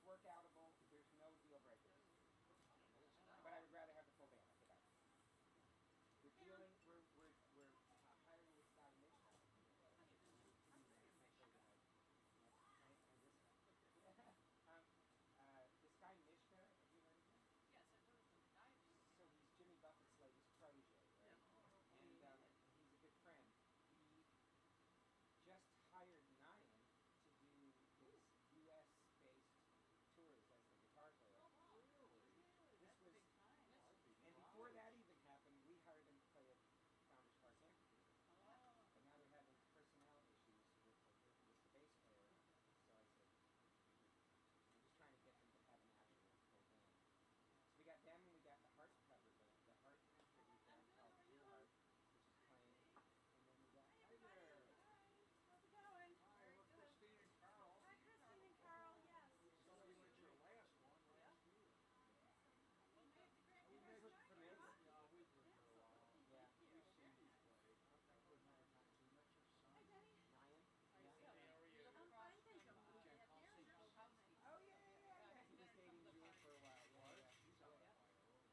workoutable. There's no deal breakers. But I would rather have the full band. I think we're dealing. We're hiring this guy Mishka. This guy Mishka. Have you heard of him? Yes, I've heard of him. So he's Jimmy Buffett's latest protege, right? And he's a good friend. He just hired Nyan to do his U.S.-based tours as the guitar player. This was, and before that even happened, we hired him to play at Founders Bar Amphitheater. But now they're having personnel issues with the bass player. So I said, I'm just trying to get them to have an actual full band. So we got them, and we got the Heart cover band, the Heart tribute band called Blue Heart, which is playing. And then we got Hi there. How's it going? Hi, we're Christine and Carl. Hi, Christine and Carl. Yes. So you went your last one last year. you guys look familiar. Yeah, we've been here a while. Yeah. We've seen you play. Good many times. We met your son. Hi, Jenny. Nyan? How are you? I'm fine, thank you. Oh, yeah. He was dating Jewel for a while. What? Yeah. She's out in Wyoming.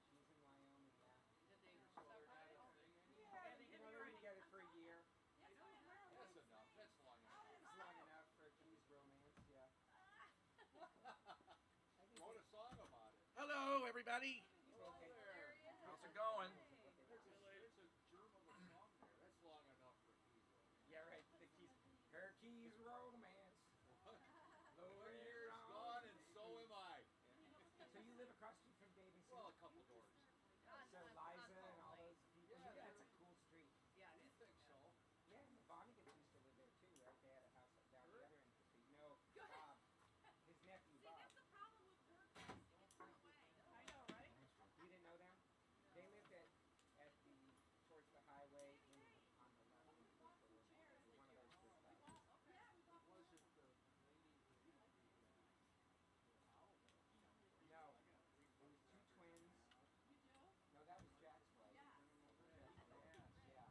She's in Wyoming, yeah. Did they So they're not separate? a thing anymore? Yeah, they were together for a year. That's enough. That's long enough. It's long enough for a tease romance, yeah. I think Wrote a song about it. Hello, everybody. he's okay. There. How's it going? There's a germ of a song there. That's long enough for keys romance. Yeah, right. The keys. Her keys romance. Lower 1 your year's arms. gone and so am I. So you live across the street from Dave and Sue? Well, a couple doors. So Liza and all those people. Yeah. That's a cool street. Yeah, I it is. think so. Yeah, and the Vonnegut's used to live there too, right? They had a house up down the Sure. other end of the street. No, Go ahead. Bob. His nephew, See, Bob. that's the problem with work. It gets in the way. I know, right? You didn't know them? They lived at the towards the highway in on the left. One of those brick houses. Yeah, we bought Was it the lady who did the owl? No, it was two twins. You do? No, that was Jack's wife. Yeah. Yeah.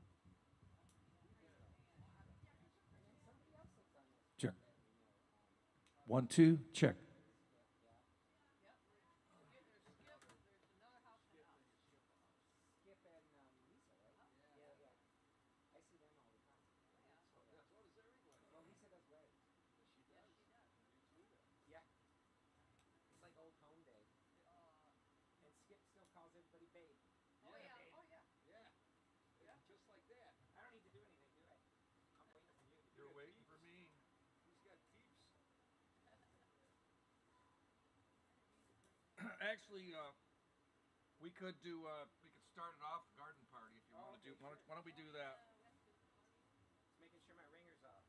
And then somebody else that's on this. Check. that we know, 1, 2, check. Yeah. Yep. There's Skip. There's another house in the house. Skip and Lisa, right? Yeah. I see them all the time. That's what is everybody. Well, Lisa does weddings. She Yes, does. she does. You too then. Yeah. It's like old home day. And Skip still calls everybody babe. Oh yeah. Oh yeah. Yeah. Yeah. Just like that. I don't need to do anything, do I? I'm waiting for you. You're waiting for me. Who's got peeps? Actually, we could do. We could start it off garden party if you Oh, want to do. okay, Why don't we do that? Just making sure my ringer's off.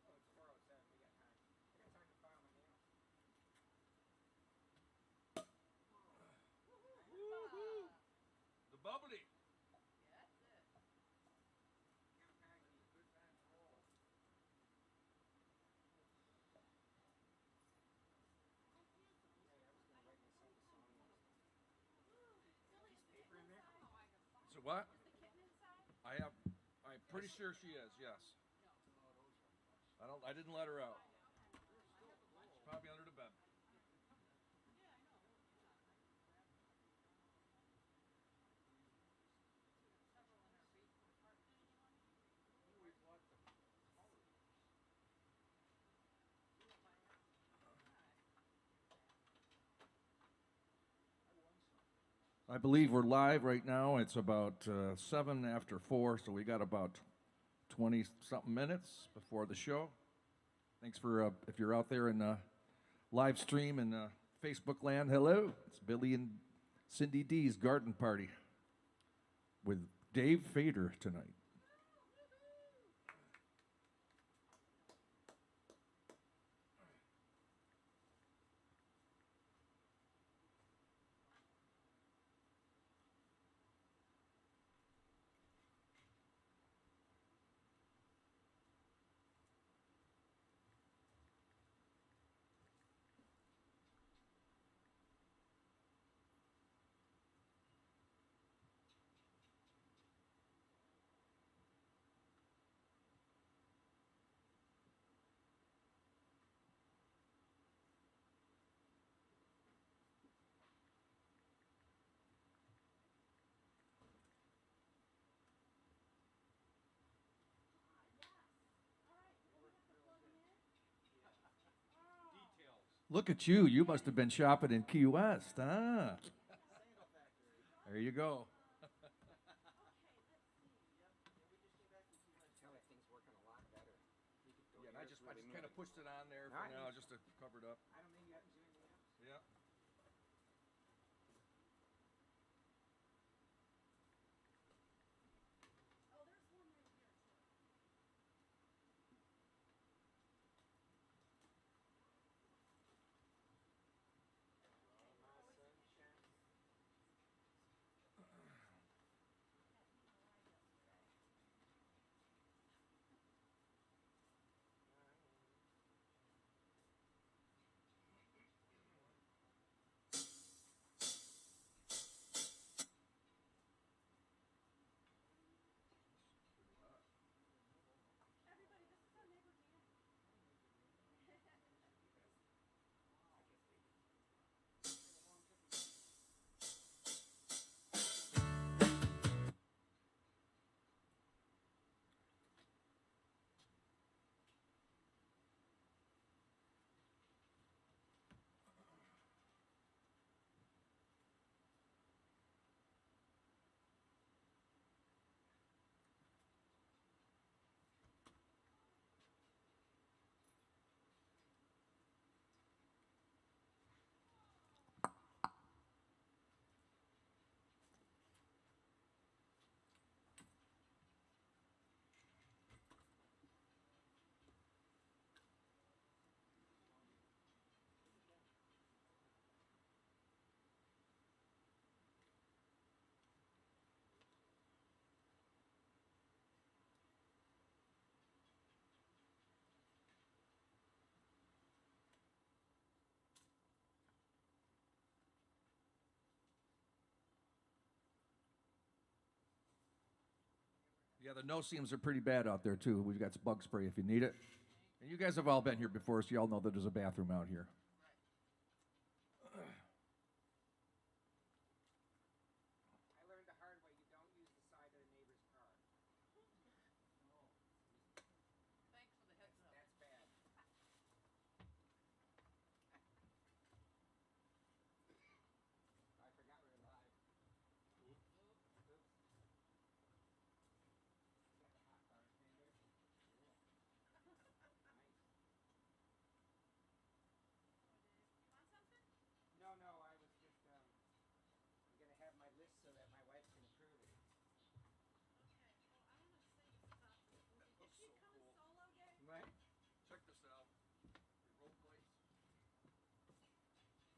Oh, it's 4:07. We got time. I got time to file my nails. Woo-hoo. The bubbly. Yeah, that's it. Count time. We need good time to roll. Hey, I was gonna write myself a song once. Silly, is the Paper kitten in there? inside? So what? Is the kitten inside? I have. I'm pretty sure she is. Yes. I didn't let her out. She's probably under the bed. Yeah, I know. Several in our basement apartment. We bought the colors. I won something. I believe we're live right now. It's about 7 after 4, so we got about 20 something minutes before the show. Thanks for if you're out there in live stream and Facebook land. Hello, it's Billy and Cindy D's garden party with Dave Fader tonight. Look at you. You must have been shopping in Key West. Ah. There you go. Tell that thing's working a lot better. You could go Yeah, here, I it's just really kind of moving. pushed it on there No, for I now, need- just to cover it up. I don't think you have to do anything else. Yeah. Oh, there's one right here too. My sunshine. Had eaten alive yesterday. Everybody, this is our neighbor Danny. Yeah, the no-seams are pretty bad out there, too. We've got bug spray if you need it. And you guys have all been here before, so you all know that there's a bathroom out here. I learned the hard way. You don't use the side of the neighbor's car. Thanks for the heads up. That's bad. I forgot we were live. Oops. Got the hot bar thing there. Nice. You want something? No, no, I was just I'm gonna have my list so that my wife can approve it. Okay. Well, I want to say this about this movie. Is she coming solo, Dave? What? Check this out. Your roll plates. Oh yeah.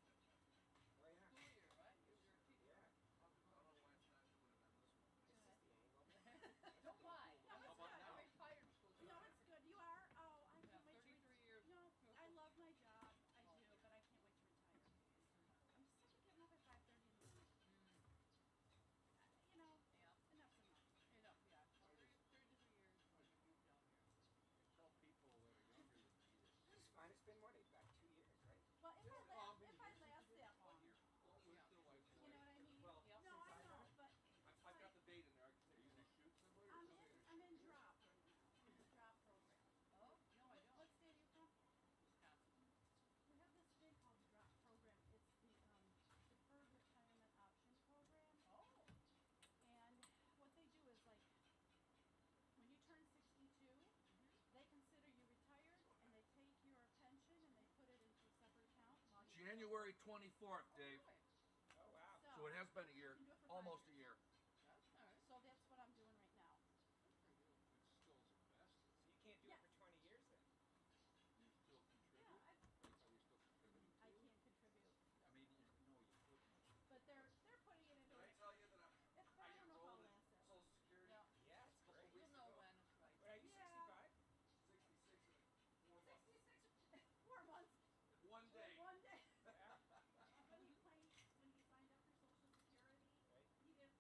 School year, right? You're a teacher. Yeah. I don't know why it's not doing it on this one. It's just the angle. Don't lie. No, it's good. I'm retired school No, teacher. it's good. You are? Oh, I Yeah, can't wait to 33 years. No, I love my job. I do, but I can't wait to retire. I'm sick of getting up at 5:30 in the morning. You know, Yeah. enough's enough. Enough, yeah. Well, 33 years when you moved down here. Tell people that are younger than me that This is fine. It's been more than about 2 years, right? Well, if I last that long, Well, we're Yeah. still like you know what I mean? Well, Yep. No, I know, but I've got the date in there. I can are you gonna shoot somebody or I'm something? I'm in drop right now. I'm in the drop program. Oh, no, I don't. What state are you from? Wisconsin. We have this thing called the drop program. It's the deferred retirement option program. Oh. And what they do is like when you turn 62, they consider you retired and they take your pension and they put it into a separate account while you January 24th, Dave. Really? Oh wow. So it has been a year, you can do it for 5 almost a years. year. That's nice. So that's what I'm doing right now. Good for you. It's still invested. So you can't do Yeah. it for 20 years then. You still contribute? Yeah, Are you still contributing I to it? can't contribute, I mean, no, you couldn't. but they're putting it into it. tell you that But I don't know if I'll last that long. Security Yeah. Yeah, it's great. You'll know when it's right. But are you Yeah. 65? 66 and 4 months. 66 4 months. 1 day. 1 day. Yeah. When he signed up for Social Security, Right. he didn't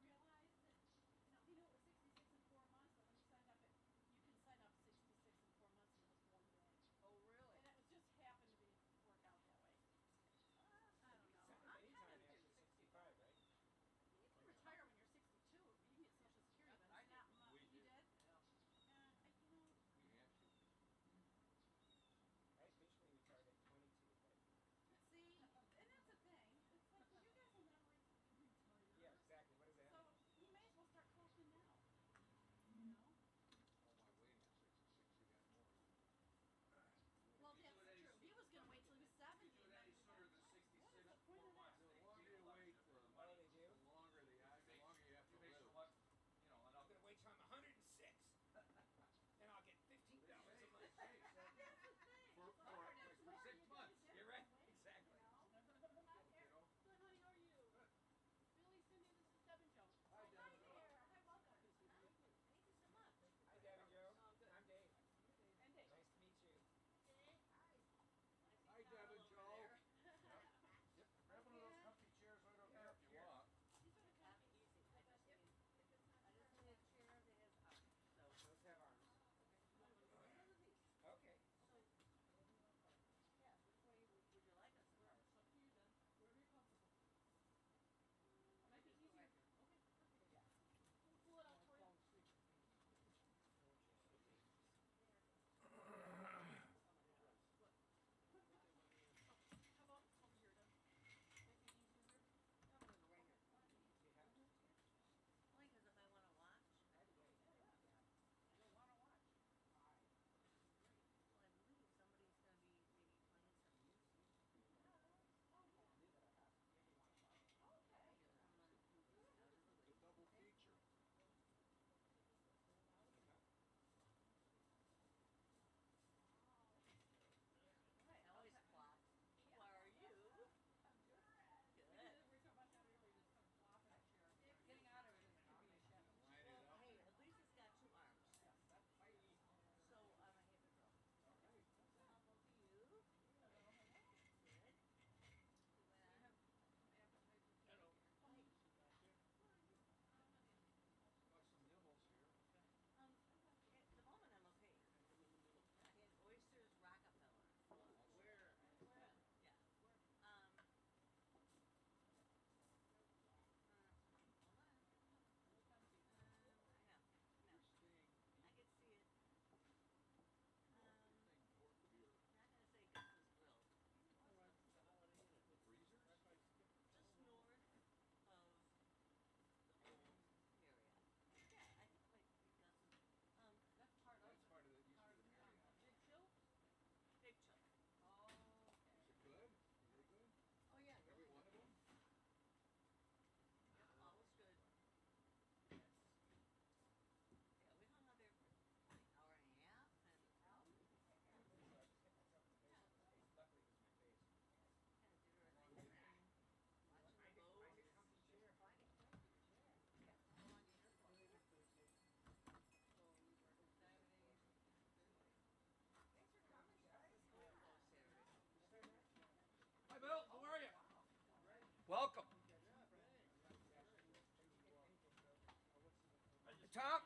Tom?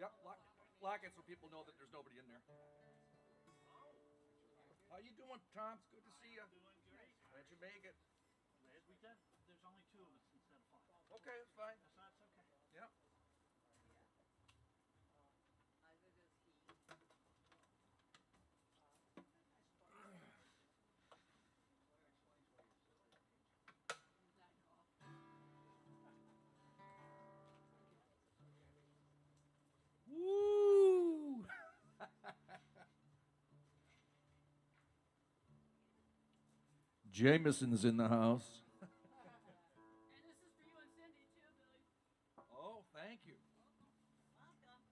Yep, lock it so people know that there's nobody in there. How you doing, Tom? It's good to see you. Doing great. Glad you make it. Glad we did. There's only two of us instead of five. Okay, that's fine. So that's okay. Yep. Either does he. Woo! Jameson's in the house. And this is for you and Cindy too, Billy. Oh, thank you. Welcome.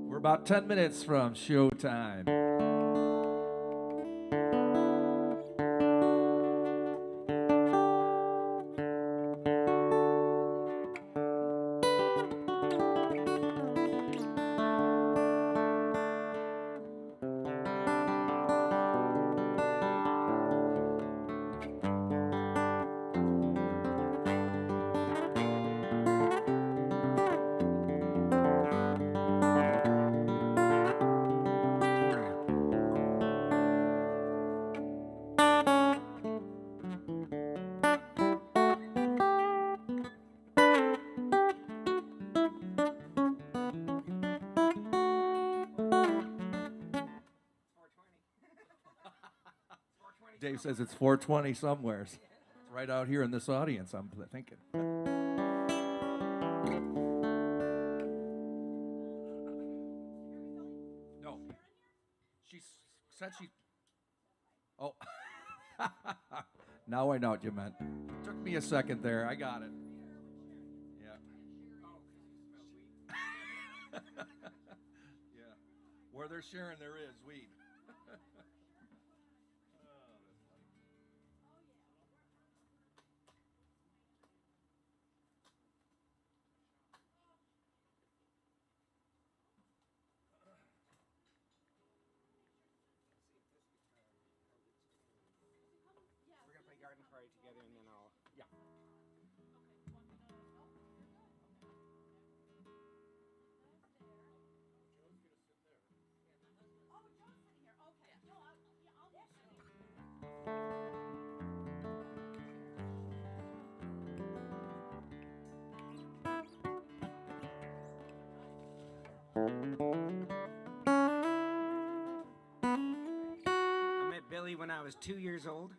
We're about 10 minutes from showtime. Dave says it's 4:20 somewhere. It's right out here in this audience, I'm thinking. No. She said she... Oh. Now I know what you meant. Took me a second there. I got it. Yeah. Yeah. Where they're sharing, there is weed. We're gonna play Garden Party together, and then I'll. Yeah. Oh, Joe's sitting here. Okay. No, I'll be sitting. I met Billy when I was 2 years old.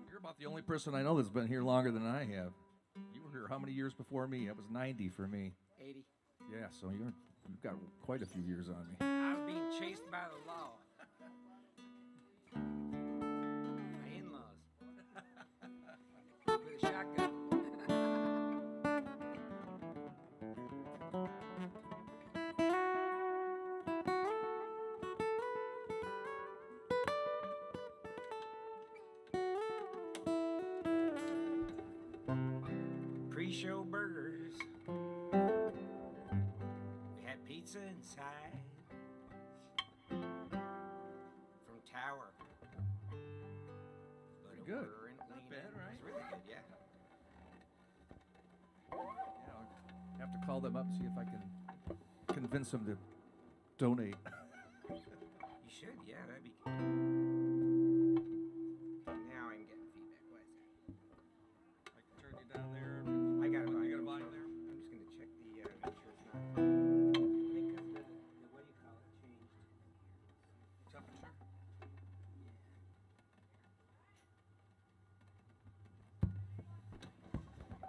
You're about the only person I know that's been here longer than I have. You were here how many years before me? It was 90 for me. 80. Yeah, so you've got quite a few years on me. I was being chased by the law. My in-laws. With a shotgun. Pre-show burgers. We had pizza inside. Good. and Not lean bad, in. right? It's really good, yeah. Yeah, I'll have to call them up, see if I can convince them to donate. You should, yeah, that'd be. Now I'm getting feedback. Why is that? I can turn you down there. I got a You volume. got a volume there? I'm just gonna check the make sure it's not. I think 'cause the what do you call it changed. Temperature?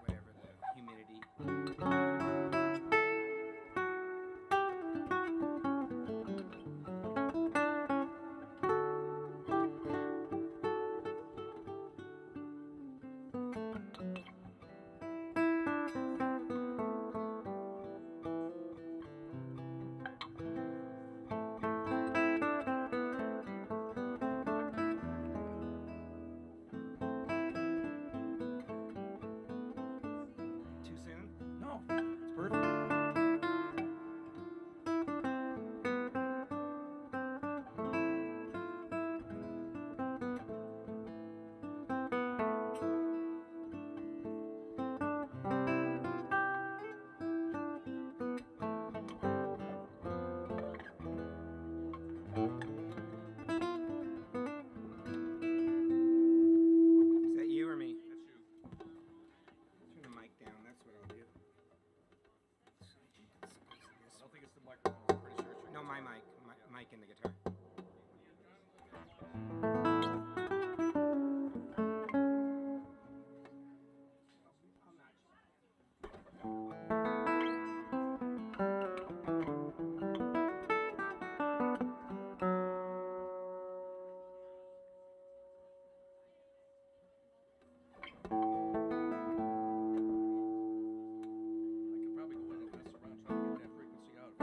Whatever the humidity. Too soon? No, it's perfect. Is that you or me? That's you. Turn the mic down. That's what I'll do. I don't think it's the microphone. I'm pretty sure it's your No, my mic. My mic in the guitar. I'll nudge. I could probably go in and mess around trying to get that frequency out. I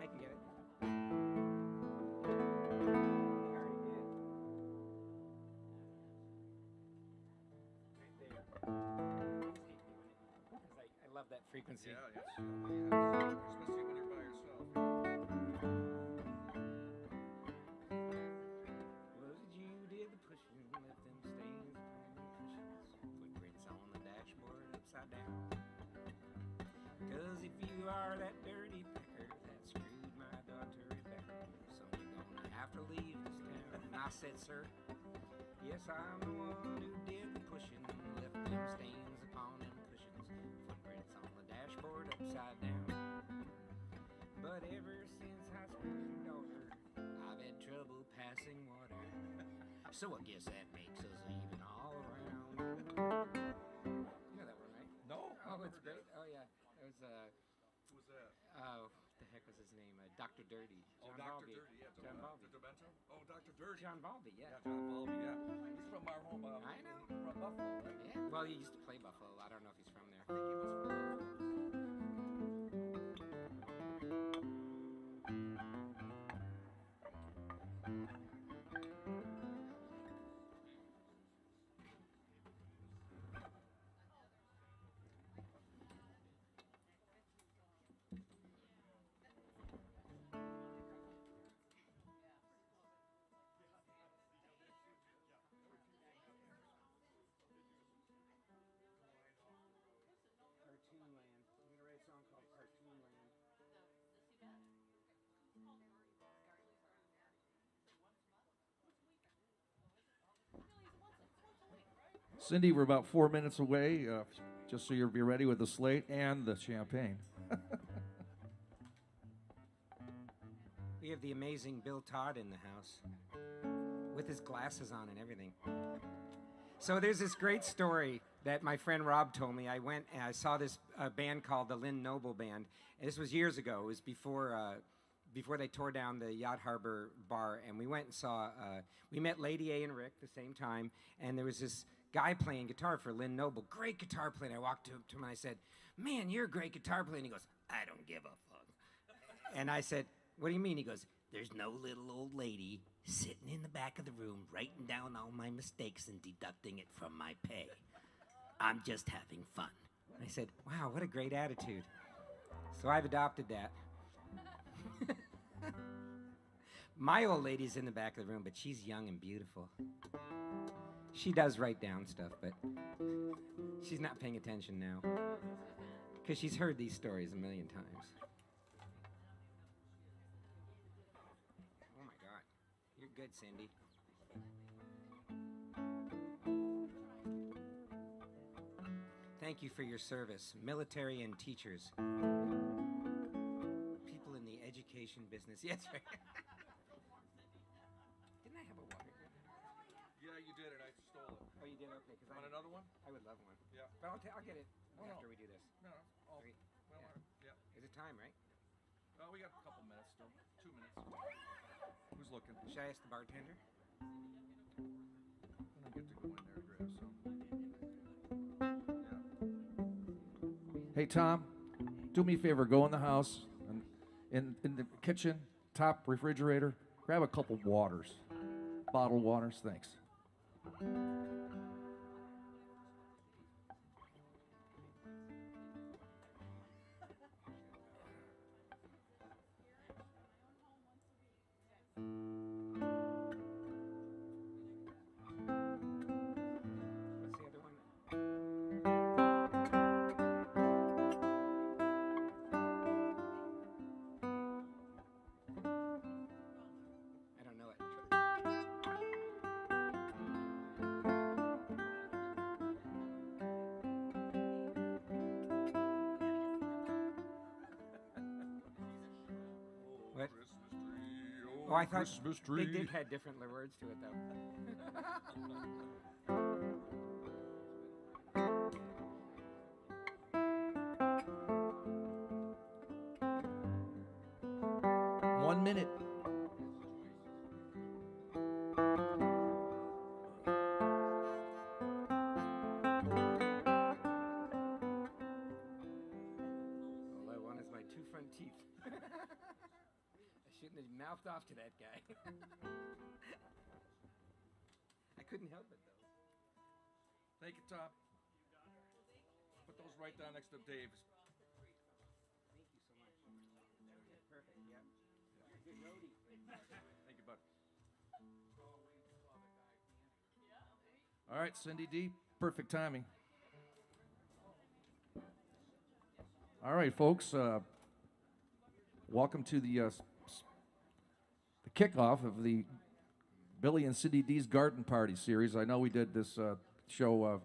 can get it. I already did. Right there. Just keep doing it. 'Cause I love that frequency. Yeah, yes. Especially when you're by yourself. Was it you did the pushing, left them stains upon the cushions, footprints on the dashboard upside down? 'Cause if you are that dirty pecker that screwed my daughter Rebecca, so you're gonna have to leave this town. And I said, sir, yes, I'm the one who did the pushing, left them stains upon them cushions, footprints on the dashboard upside down. But ever since I screwed your daughter, I've had trouble passing water. So I guess that makes us even all around. You know that one, right? No. Oh, it's great. Oh, yeah. It was, Who was that? what the heck was his name? Dr. Dirty. Oh, John Dr. Balby. Dirty. Yeah, John Balby. Demento? Oh, Dr. Dirty. John Balby, yeah. Yeah, John Balby, yeah. He's from our home. I know. From Buffalo, right? Yeah. Well, he used to play Buffalo. I don't know if he's from there. I think he was from Buffalo. Cartoon Land. I'm going to write a song called Cartoon Land. Cindy, we're about 4 minutes away, just so you'll be ready with the slate and the champagne. We have the amazing Bill Todd in the house with his glasses on and everything. So there's this great story that my friend Rob told me. I went and I saw this band called the Lynn Noble Band. And this was years ago. It was before they tore down the Yacht Harbor bar. And we went and saw, we met Lady A and Rick the same time. And there was this guy playing guitar for Lynn Noble. Great guitar player. I walked to him and I said, man, you're a great guitar player. And he goes, I don't give a fuck. And I said, what do you mean? He goes, there's no little old lady sitting in the back of the room writing down all my mistakes and deducting it from my pay. I'm just having fun. I said, wow, what a great attitude. So I've adopted that. My old lady's in the back of the room, but she's young and beautiful. She does write down stuff, but she's not paying attention now. Because she's heard these stories a million times. Oh my God. You're good, Cindy. Thank you for your service, military and teachers. People in the education business. Yes, right. Didn't I have a water here? Yeah, you did it. I stole it. Oh, you did? Okay. Because Want another one? I would love one. Yeah. But I'll get it No, no. after we do this. No, oh, Sweet. well, Yeah. yeah. Is it time, right? Well, we got a couple minutes still. 2 minutes. Who's looking? Should I ask the bartender? I get to go in there and grab some. Yeah. Hey, Tom, do me a favor. Go in the house, and in the kitchen, top refrigerator, grab a couple waters. Bottled waters, thanks. What's the other one? I don't know it. What? Oh, I thought Christmas tree. they did had different words to it though. One minute. All I want is my two front teeth. I shouldn't have mouthed off to that guy. I couldn't help it though. Thank you, Tom. Put those right down next to Dave's. Thank you so much. Perfect. Yep. Good roadie. Thank you, bud. All right, Cindy D. Perfect timing. All right, folks. Welcome to the kickoff of the Billy and Cindy D's Garden Party series. I know we did this show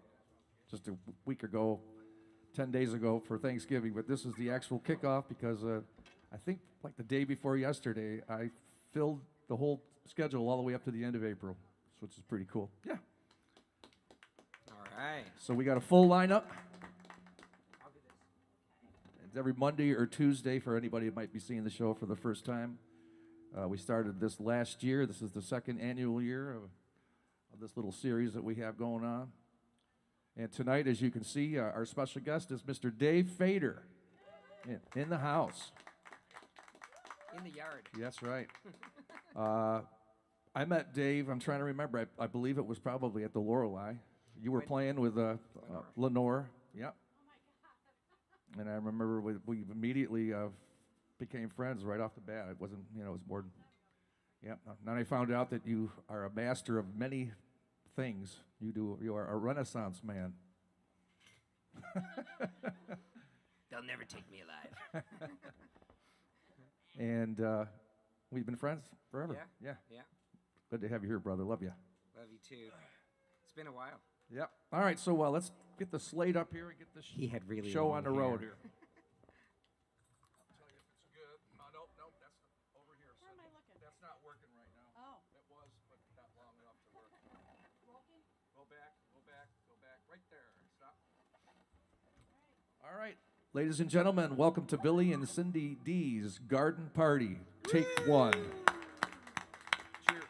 just a week ago, 10 days ago for Thanksgiving, but this is the actual kickoff because I think like the day before yesterday, I filled the whole schedule all the way up to the end of April, which is pretty cool. Yeah. All right. So we got a full lineup. I'll do this. It's every Monday or Tuesday for anybody who might be seeing the show for the first time. We started this last year. This is the second annual year of this little series that we have going on. And tonight, as you can see, our special guest is Mr. Dave Fader in the house. In the yard. That's right. I met Dave, I'm trying to remember, I believe it was probably at the Lorelei. You were When- playing with Lenore. Yep. Oh my God. And I remember we immediately became friends right off the bat. It wasn't, it was more than, yep. Then I found out that you are a master of many things. You are a Renaissance man. They'll never take me alive. And we've been friends forever. Yeah? Yeah. Yeah. Good to have you here, brother. Love you. Love you too. It's been a while. Yep. All right, so let's get the slate up here and get this He had really show long on the road hair. here. I'll tell you if it's good. No, that's over here. Where am I looking? That's not working right now. Oh. It was, but not long enough to work. Walking? Go back, go back, go back. Right there. Stop. All right. Ladies and gentlemen, welcome to Billy and Cindy D's Garden Party. Take one. Cheers.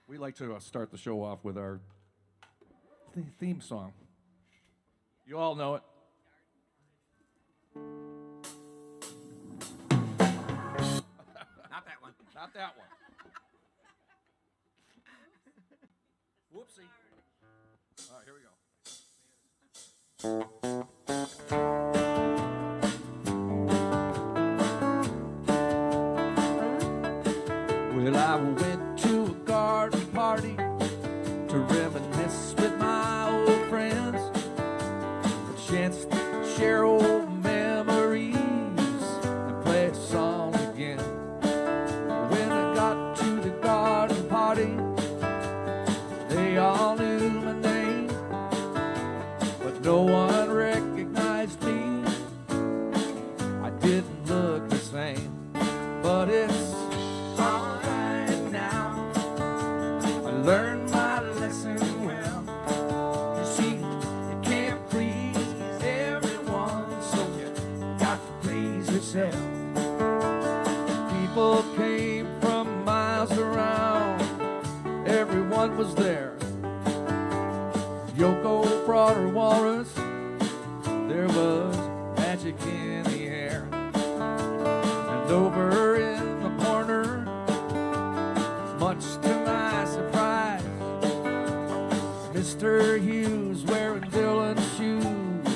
We like to start the show off with our theme song. You all know it. Not that one. Not that one. Whoopsie. All right, here we go. Well, I went to a garden party to reminisce with my old friends, a chance to share old memories and play a song again. When I got to the garden party, they all knew my name, but no one recognized me. I didn't look the same, but it's alright now. I learned my lesson well. You see, you can't please everyone, so you got to please yourself. People came from miles around, everyone was there. Yoko brought her walrus, there was magic in the air. And over in the corner, much to my surprise, Mr. Hughes wearing Dylan's shoes,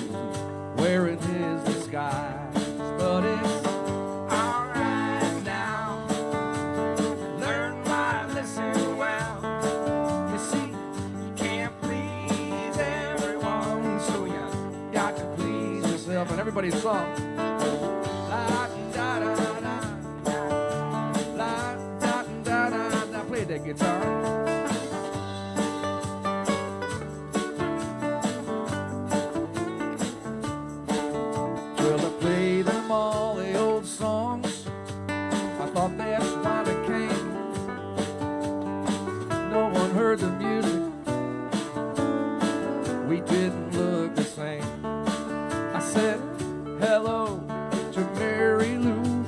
wearing his disguise. But it's alright now, learn my lesson well. You see, you can't please everyone, so you got to please yourself. And everybody's song. La da da da, la da da da da. Play that guitar. Well, I played them all the old songs. I thought that's why they came. No one heard the music. We didn't look the same. I said hello to Mary Lou.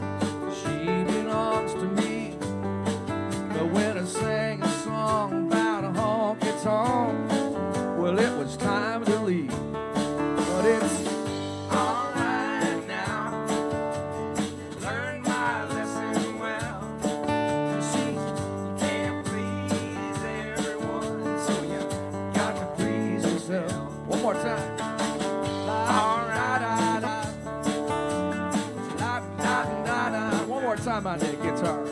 She belongs to me. But when I sang a song about a honky tonk, well, it was time to leave. But it's alright now. Learn my lesson well. You see, you can't please everyone, so you got to please yourself. One more time. One more time on that guitar.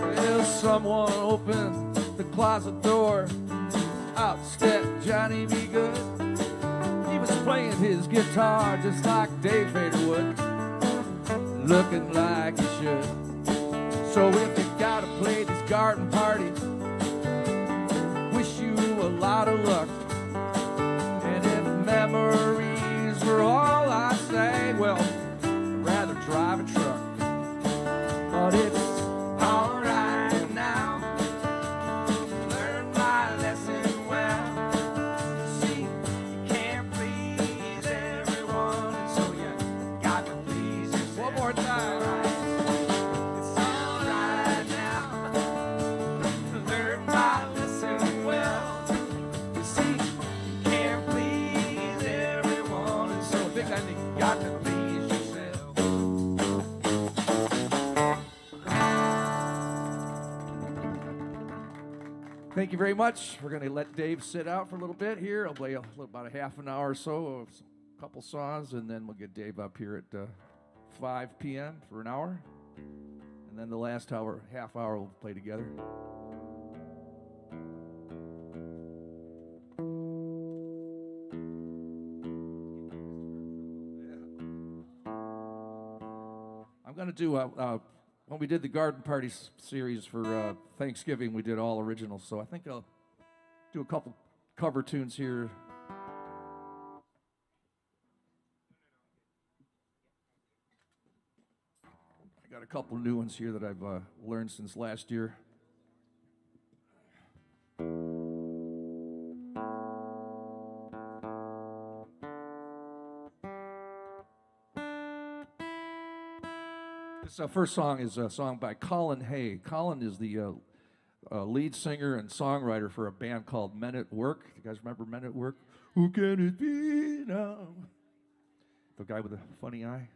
Well, someone opened the closet door. Out stepped Johnny B. Good. He was playing his guitar just like Dave Vader would, looking like he should. So if you gotta play this garden party, wish you a lot of luck. And if memories were all I say, well, I'd rather drive a truck. But it's alright now. Learn my lesson well. See, you can't please everyone, so you got to please yourself. One more time. It's alright now. Learn my lesson well. You see, you can't please everyone, and so big I think you got to please yourself. Thank you very much. We're going to let Dave sit out for a little bit here. I'll play about a half an hour or so of a couple songs, and then we'll get Dave up here at 5 p.m. for an hour. And then the last hour, half hour, we'll play together. I'm going to do when we did the garden party series for Thanksgiving, we did all originals. So I think I'll do a couple cover tunes here. I got a couple new ones here that I've learned since last year. This first song is a song by Colin Hay. Colin is the lead singer and songwriter for a band called Men at Work. You guys remember Men at Work? Who can it be now? The guy with the funny eye.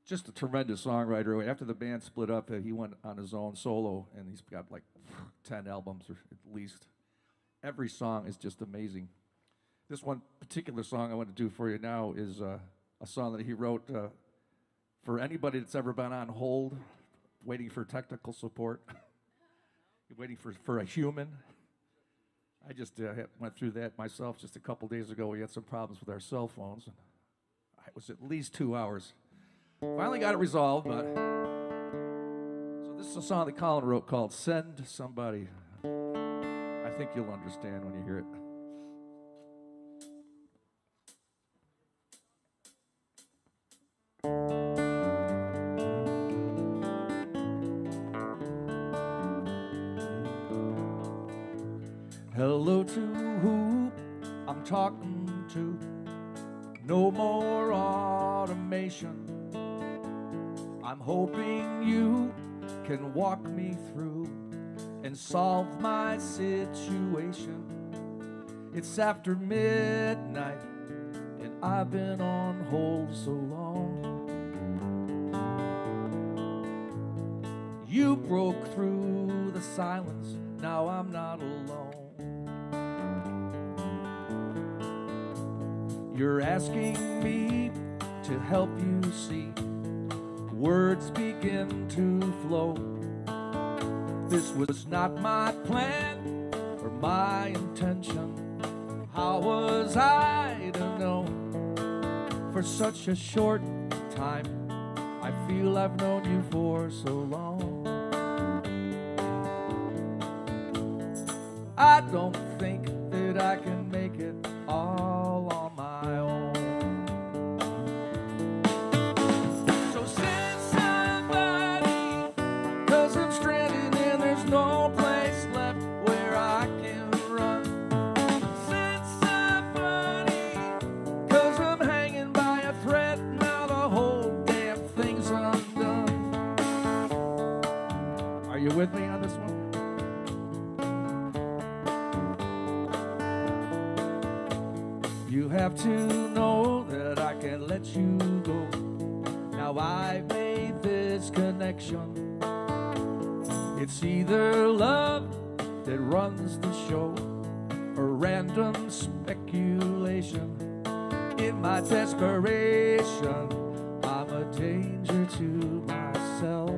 Just a tremendous songwriter. After the band split up, he went on his own solo, and he's got like 10 albums or at least. Every song is just amazing. This one particular song I want to do for you now is a song that he wrote for anybody that's ever been on hold, waiting for technical support, waiting for a human. I just went through that myself just a couple days ago. We had some problems with our cell phones. It was at least 2 hours. Finally got it resolved, but... So this is a song that Colin wrote called Send Somebody. I think you'll understand when you hear it. Hello to who I'm talking to. No more automation. I'm hoping you can walk me through and solve my situation. It's after midnight and I've been on hold so long. You broke through the silence, now I'm not alone. You're asking me to help you see. Words begin to flow. This was not my plan or my intention. How was I to know? For such a short time, I feel I've known you for so long. I don't think that I can make it all on my own. So send somebody, 'cause I'm stranded and there's no place left where I can run. Send somebody, 'cause I'm hanging by a thread, now the whole damn thing's undone. Are you with me on this one? You have to know that I can't let you go. Now I've made this connection. It's either love that runs the show or random speculation. In my desperation, I'm a danger to myself.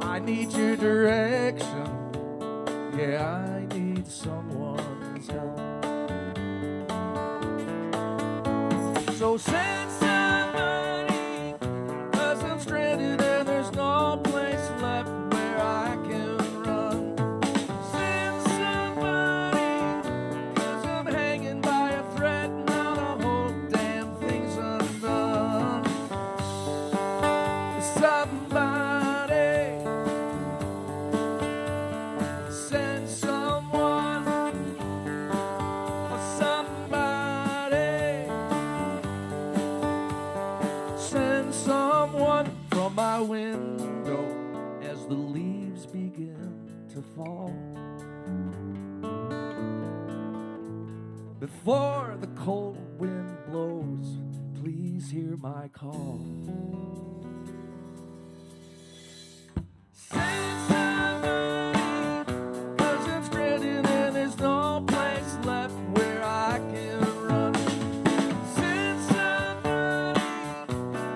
I need your direction. Yeah, I need someone's help. So send somebody, 'cause I'm stranded and there's no place left where I can run. Send somebody, 'cause I'm hanging by a thread, now the whole damn thing's undone. Somebody, send someone, somebody, send someone from my window as the leaves begin to fall. Before the cold wind blows, please hear my call. Send somebody, 'cause I'm stranded and there's no place left where I can run. Send somebody,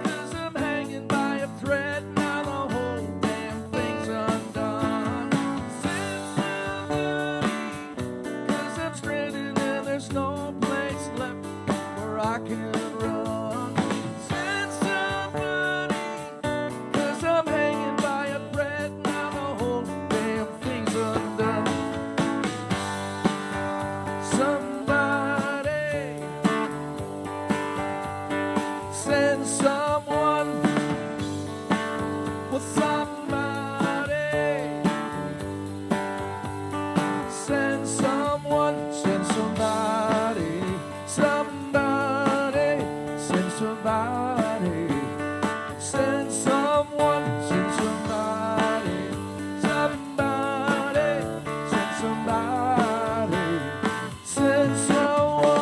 'cause I'm hanging by a thread, now the whole damn thing's undone. Send somebody, 'cause I'm stranded and there's no place left where I can run. Send somebody, 'cause I'm hanging by a thread, now the whole damn thing's undone. Somebody, send someone. Well, somebody, send someone. Send somebody. Somebody, send somebody. Send someone. Send somebody. Somebody, send somebody. Send someone.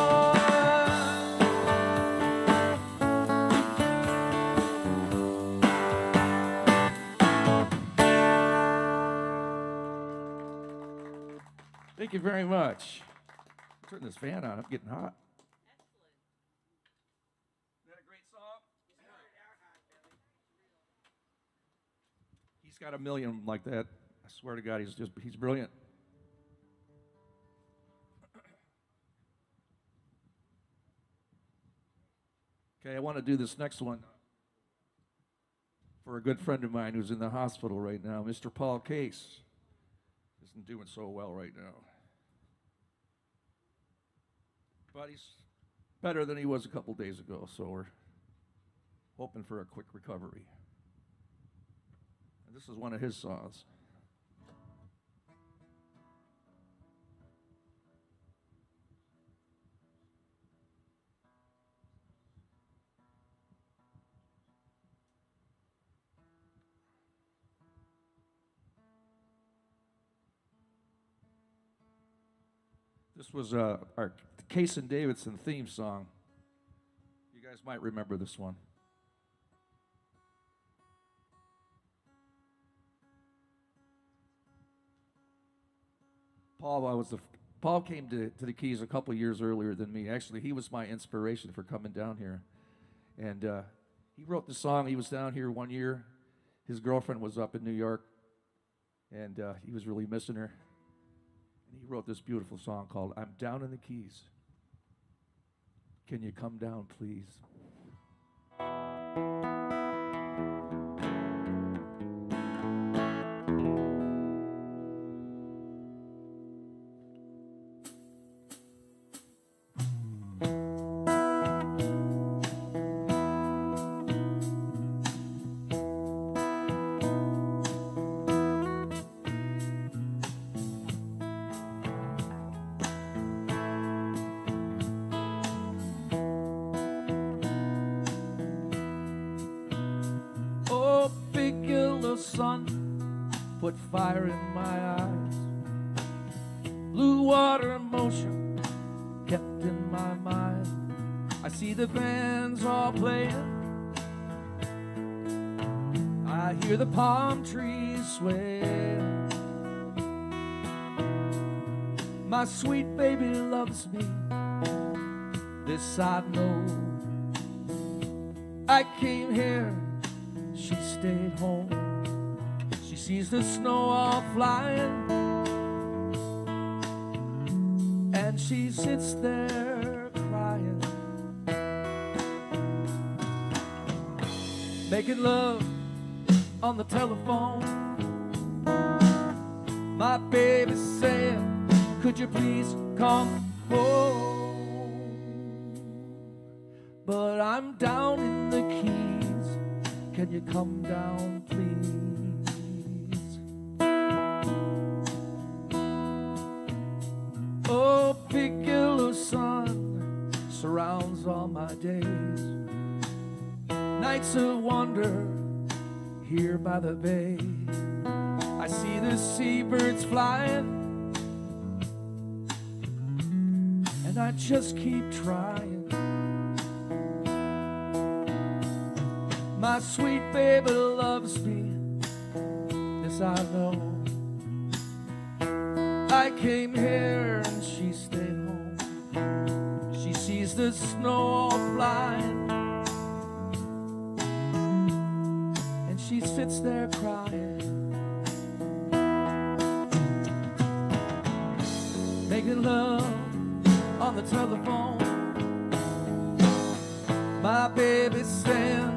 Thank you very much. Turn this fan on. I'm getting hot. He's got a million like that. I swear to God, he's brilliant. Okay, I want to do this next one for a good friend of mine who's in the hospital right now, Mr. Paul Case. Isn't doing so well right now. But he's better than he was a couple days ago, so we're hoping for a quick recovery. And this is one of his songs. This was our Case and Davidson theme song. You guys might remember this one. Paul came to the Keys a couple years earlier than me. Actually, he was my inspiration for coming down here. And he wrote the song. He was down here one year. His girlfriend was up in New York, and he was really missing her. And he wrote this beautiful song called I'm Down in the Keys. Can you come down, please? Sun put fire in my eyes. Blue water emotion kept in my mind. I see the bands all playing. I hear the palm trees sway. My sweet baby loves me, this I know. I came here, she stayed home. She sees the snow all flying, and she sits there crying, making love on the telephone. My baby's saying, could you please come home? But I'm down in the Keys. Can you come down, please? Oh, big yellow sun surrounds all my days. Nights of wonder here by the bay. I see the seabirds flying, and I just keep trying. My sweet baby loves me, this I know. I came here and she stayed home. She sees the snow all flying, and she sits there crying, making love on the telephone. My baby's saying,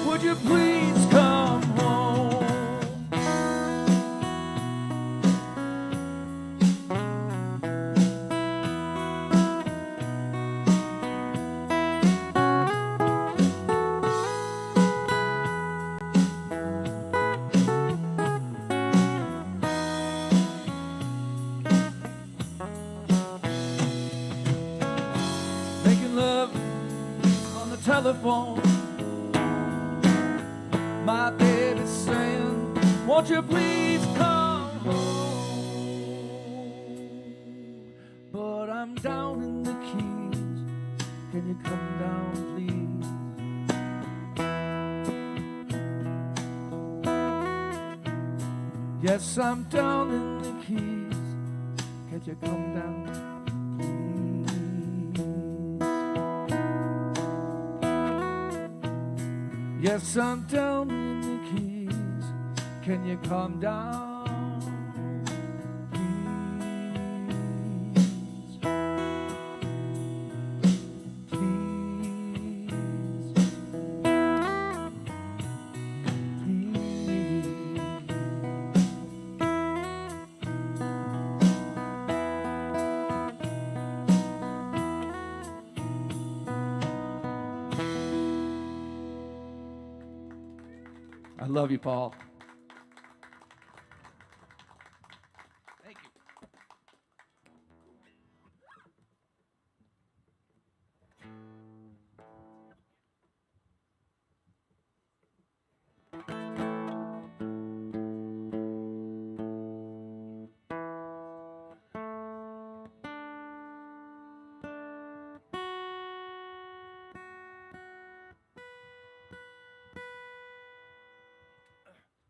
would you please come home? Making love on the telephone. My baby's saying, won't you please come home? But I'm down in the Keys. Can you come down, please? Yes, I'm down in the Keys. Can you come down, please? Yes, I'm down in the Keys. can you calm down? I love you, Paul. Thank you.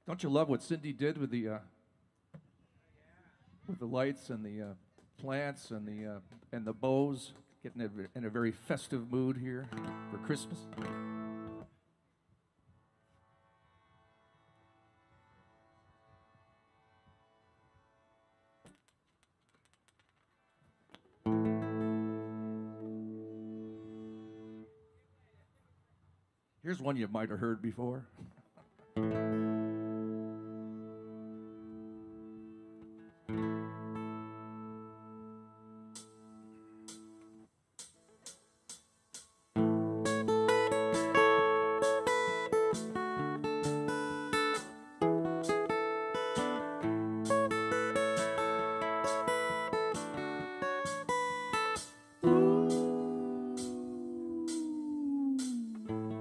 Don't you love what Cindy did with the lights and the plants and the bows, getting it in a very festive mood here for Christmas? Here's one you might have heard before.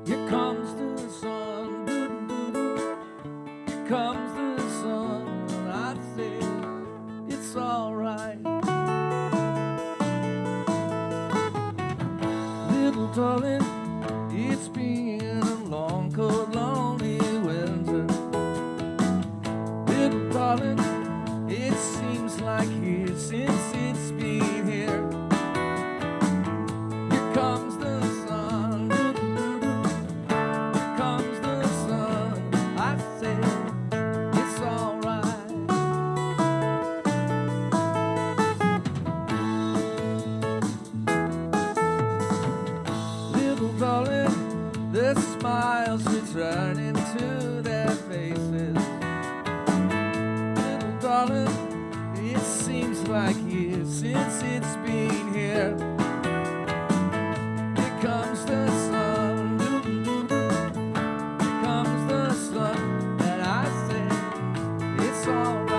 Here comes the sun, here comes the sun. I say it's all right. Little darling, it's been a long, cold, lonely winter. Little darling, it seems like years since it's been here. Here comes the sun. Here comes the sun. I say it's all right. Little darling, the smiles returning to their faces. Little darling, it seems like years since it's been here. Here comes the sun. Here comes the sun. And I say it's all right.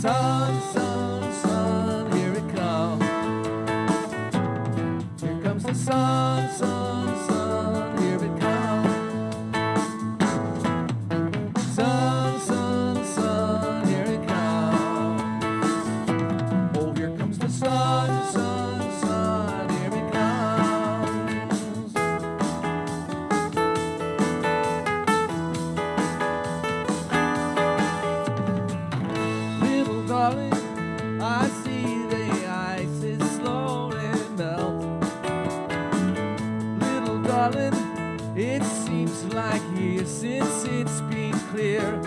Sun, sun, sun, here it comes. Here comes the sun, sun, sun, here it comes. Sun, sun, sun, here it comes. Oh, here comes the sun, sun, sun, here it comes. Little darling, I see the ice is slowly melting. Little darling, it seems like years since it's been clear.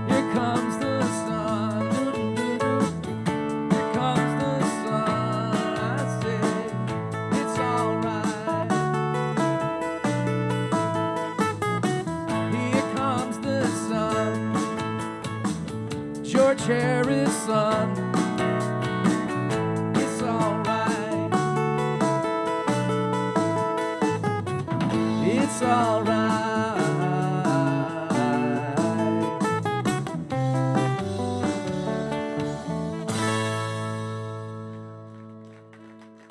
Here comes the sun. Here comes the sun. I say it's all right. Here comes the sun. George Harrison. It's all right. It's all right.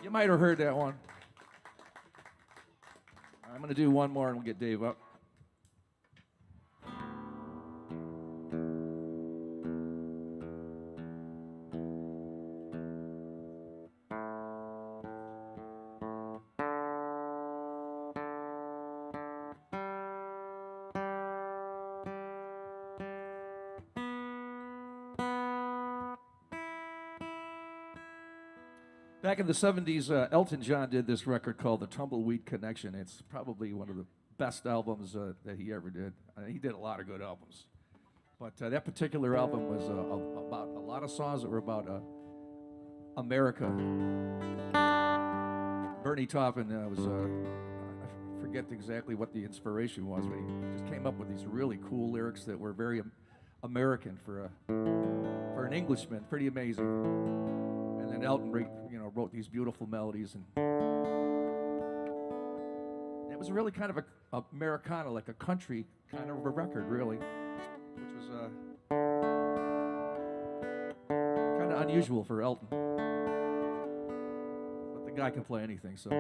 You might have heard that one. I'm going to do one more and we'll get Dave up. Back in the 70s, Elton John did this record called The Tumbleweed Connection. It's probably one of the best albums that he ever did. He did a lot of good albums. But that particular album was about a lot of songs that were about America. Bernie Taupin was, I forget exactly what the inspiration was, but he just came up with these really cool lyrics that were very American for an Englishman. Pretty amazing. And then Elton, wrote these beautiful melodies, and it was really kind of a Americana, like a country kind of a record, really, which was kind of unusual for Elton. But the guy can play anything, so.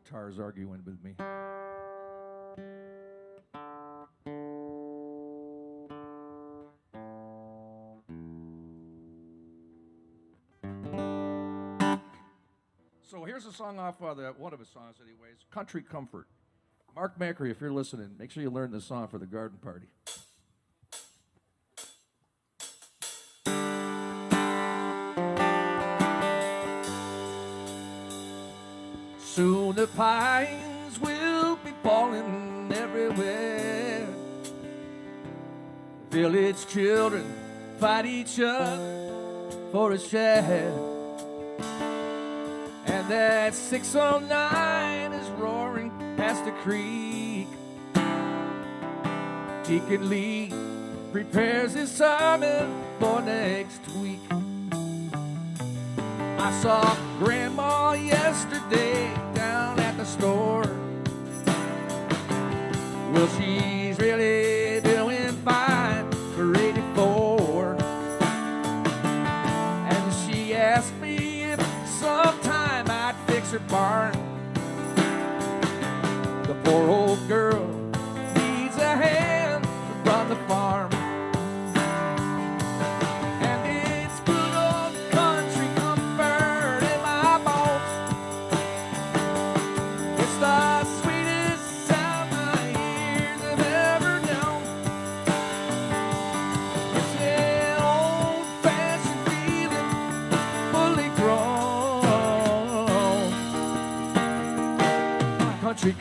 Guitar's arguing with me. So here's a song off one of his songs, anyways. Country Comfort. Mark Macri, if you're listening, make sure you learn this song for the garden party. Soon the pines will be falling everywhere. Village children fight each other for a share. And that 609 is roaring past the creek. Deacon Lee prepares his sermon for next week. I saw Grandma yesterday down at the store. Well, she's really doing fine for 84. And she asked me if sometime I'd fix her barn. The poor old girl needs a hand to run the farm.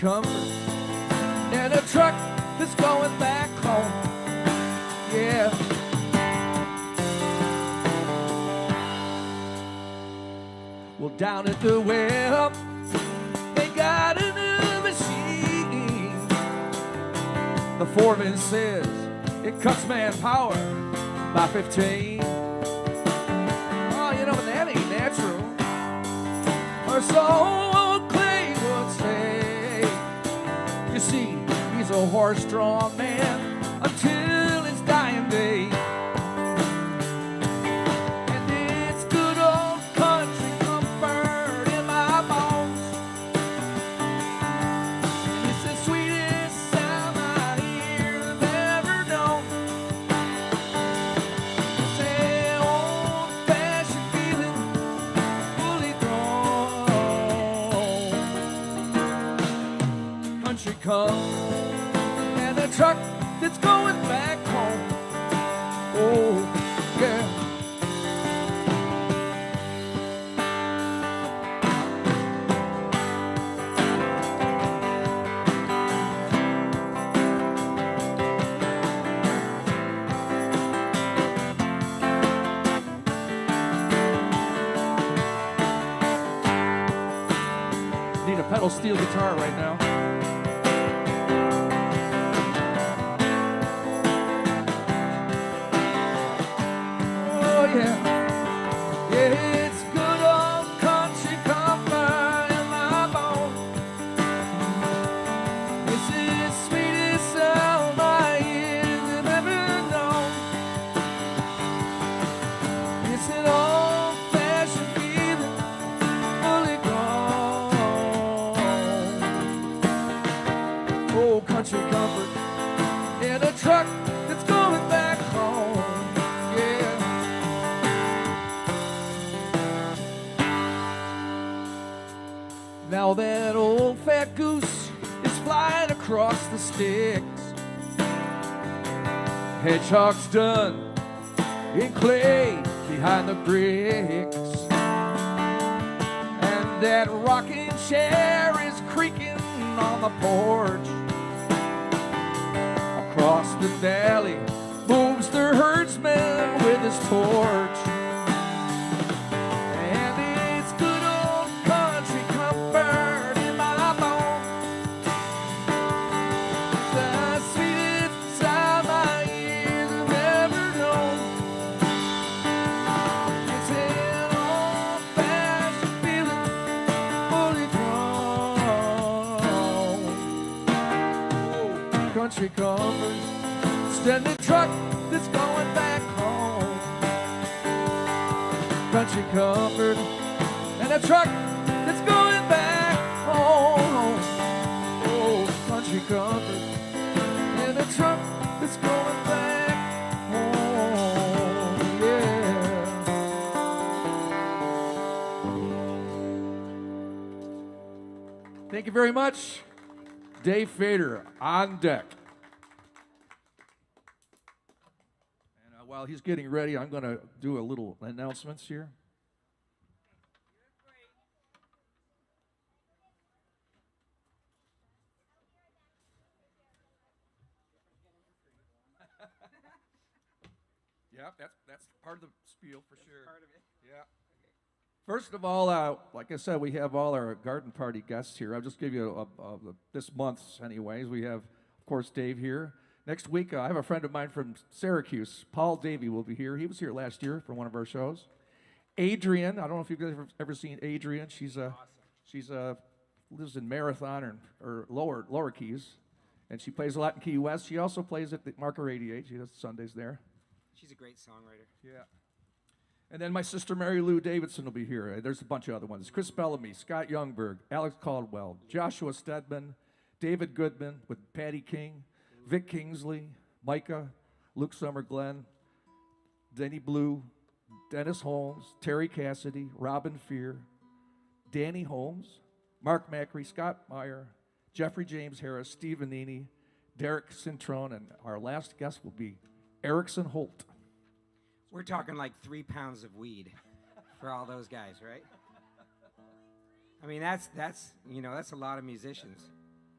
Comfort and a truck that's going back home. Yeah. Well, down at the well, they got a new machine. The foreman says it cuts manpower by 15. Oh, but that ain't natural. Or so Clay would say. You see, he's a horse-drawn man until his dying day. And it's good old country comfort in my bones. And it's the sweetest sound my ears have ever known. It's an old-fashioned feeling, fully grown. Country comfort and a truck that's going back home. Oh, yeah. Need a pedal steel guitar right now. It's good old country comfort in my bones. It's the sweetest sound my ears have ever known. It's an old-fashioned feeling, fully grown. Oh, country comfort in a truck that's going back home. Yeah. Now that old fat goose across the sticks. Hedgehog's done in clay behind the bricks. And that rocking chair is creaking on the porch. Across the valley moves the herdsman with his torch. And it's good old country comfort in my bones. The sweetest sound my ears have ever known. It's an old-fashioned feeling, fully grown. Country comfort, standing truck that's going back home. Country comfort and a truck that's going back home. Oh, country comfort and a truck that's going back home. Yeah. Thank you very much. Dave Fader on deck. And while he's getting ready, I'm going to do a little announcements here. Yeah, that's part of the spiel for sure. Part of it. Yeah. First of all, like I said, we have all our garden party guests here. I'll just give you this month's anyways. We have, of course, Dave here. Next week, I have a friend of mine from Syracuse, Paul Davey, will be here. He was here last year for one of our shows. Adrian, I don't know if you've ever seen Adrian. She's lives in Marathon or Lower Keys, and she plays a lot in Key West. She also plays at the Marker 88. She does Sundays there. She's a great songwriter. Yeah. And then my sister Mary Lou Davidson will be here. There's a bunch of other ones. Chris Bellamy, Scott Youngberg, Alex Caldwell, Joshua Stedman, David Goodman with Patty King, Vic Kingsley, Micah, Luke Summerglen, Denny Blue, Dennis Holmes, Terry Cassidy, Robin Fear, Danny Holmes, Mark Macri, Scott Meyer, Jeffrey James Harris, Steve Vanini, Derek Cintrone, and our last guest will be Erickson Holt. We're talking like 3 pounds of weed for all those guys, right? I mean, that's a lot of musicians.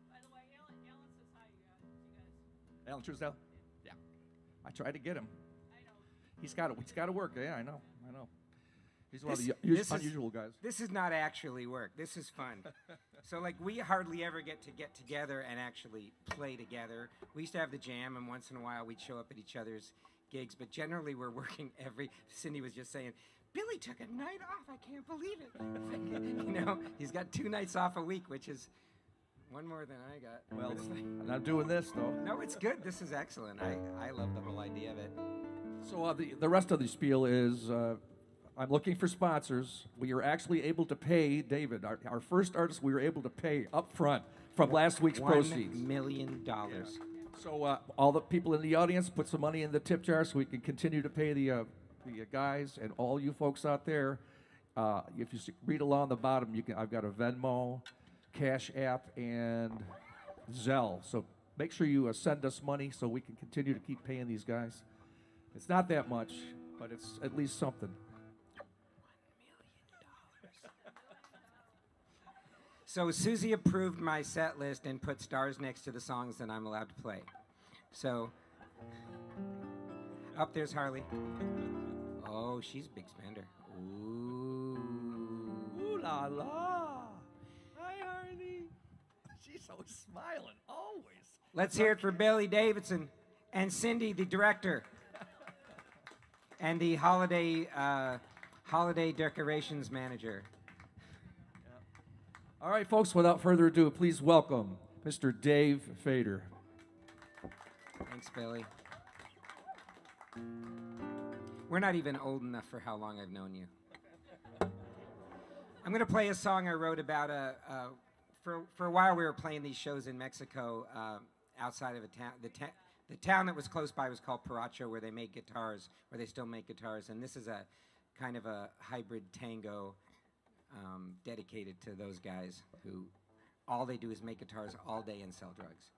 By the way, Alan says hi, you guys. Alan Truesdale? Yeah. I tried to get him. I know. He's got to work. Yeah, I know. He's one of This- the this is- unusual guys. This is not actually work. This is fun. So, like, we hardly ever get together and actually play together. We used to have the jam, and once in a while we'd show up at each other's gigs, but generally we're working Cindy was just saying, Billy took a night off. I can't believe it. He's got 2 nights off a week, which is one more than I got. Well, It's like- I'm not doing this, though. no, it's good. This is excellent. I love the whole idea of it. So the rest of the spiel is I'm looking for sponsors. We are actually able to pay David, our first artist we were able to pay up front from last week's proceeds. $1 million. So all the people in the audience put some money in the tip jar so we can continue to pay the guys, and all you folks out there. If you read along the bottom, I've got a Venmo, Cash App, and Zelle. So make sure you send us money so we can continue to keep paying these guys. It's not that much, but it's at least something. So Susie approved my set list and put stars next to the songs that I'm allowed to play. So, up there's Harley. Oh, she's a big spender. Ooh. Ooh la la! Hi, Harley. She's always smiling, always. Let's hear it for Billy Davidson and Cindy, the director, and the holiday decorations manager. All right, folks, without further ado, please welcome Mr. Dave Fader. Thanks, Billy. We're not even old enough for how long I've known you. I'm going to play a song I wrote about for a while we were playing these shows in Mexico outside of a town. The town that was close by was called Paracho, where they made guitars, where they still make guitars. And this is a kind of a hybrid tango dedicated to those guys who all they do is make guitars all day and sell drugs.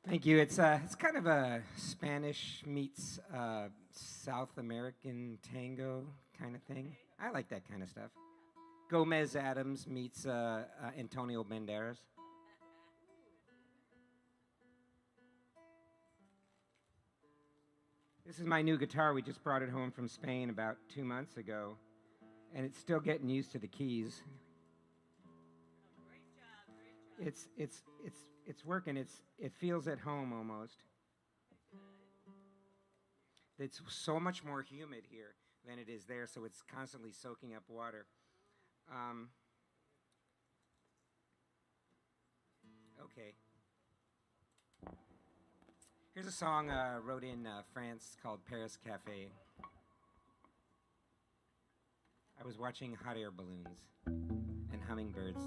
Thank you. It's kind of a Spanish meets South American tango kind of thing. I like that kind of stuff. Gomez Adams meets Antonio Banderas. This is my new guitar. We just brought it home from Spain about 2 months ago, and it's still getting used to the keys. It's working. It feels at home almost. It's so much more humid here than it is there, so it's constantly soaking up water. Okay. Here's a song I wrote in France called Paris Cafe. I was watching hot air balloons and hummingbirds.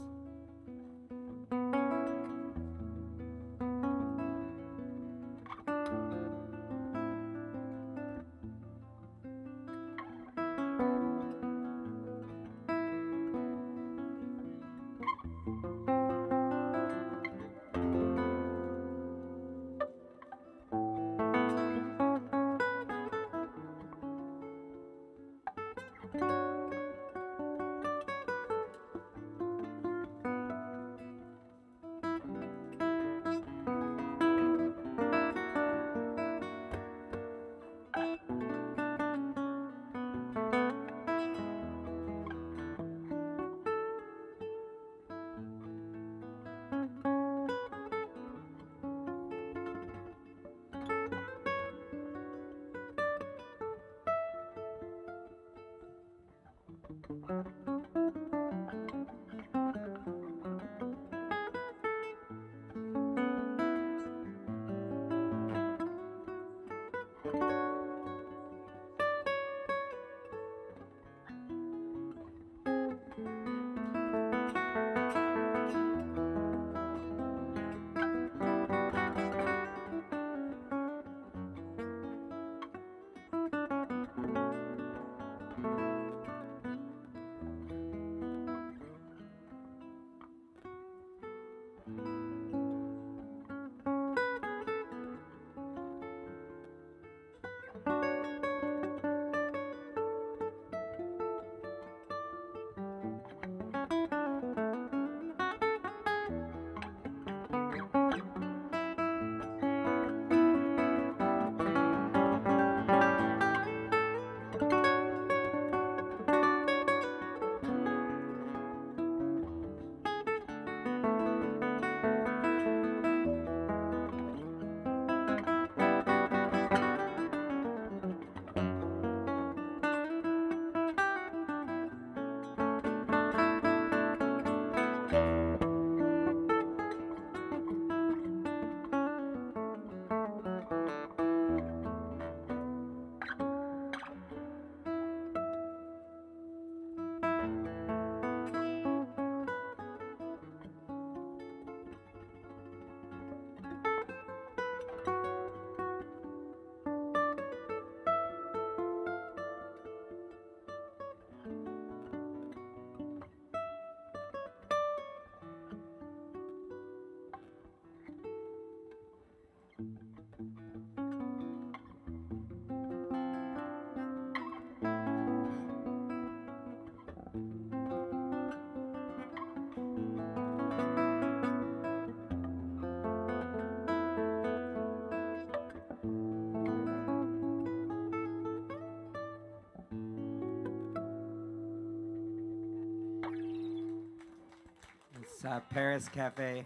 It's Paris Cafe.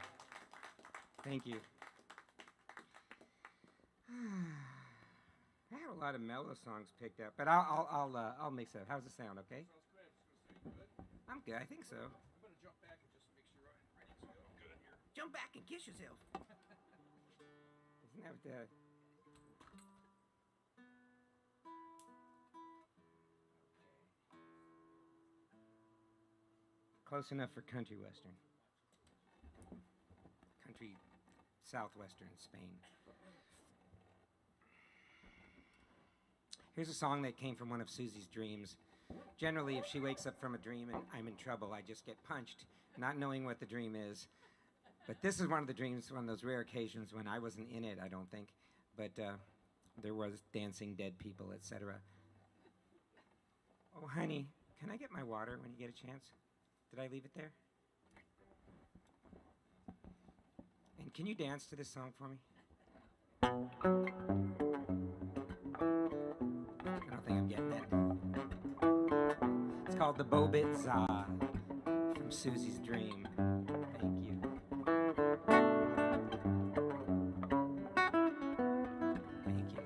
Thank you. I have a lot of mellow songs picked up, but I'll mix it up. How's it sound? Okay. I'm good. I think so. I'm gonna jump back and just make sure I'm ready to go. Good here. Jump back and kiss yourself. Isn't that what the... Close enough for country western. Country southwestern Spain. Here's a song that came from one of Susie's dreams. Generally, if she wakes up from a dream and I'm in trouble, I just get punched, not knowing what the dream is. But this is one of the dreams, one of those rare occasions when I wasn't in it, I don't think. But there was dancing dead people, etc. Oh, honey, can I get my water when you get a chance? Did I leave it there? And can you dance to this song for me? I don't think I'm getting it. It's called The Bobit Za from Susie's Dream. Thank you. Thank you.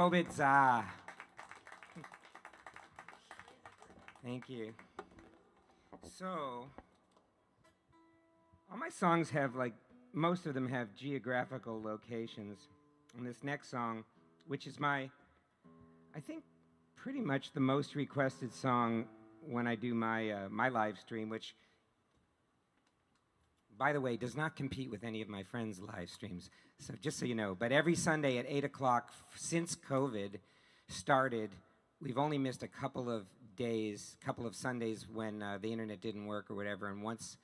Obitza. Thank you. So, all my songs have, like, most of them have geographical locations. And this next song, which is I think, pretty much the most requested song when I do my live stream, which, by the way, does not compete with any of my friends' live streams. So just so you know, but every Sunday at 8 o'clock since COVID started, we've only missed a couple of days, couple of Sundays when the internet didn't work or whatever. And once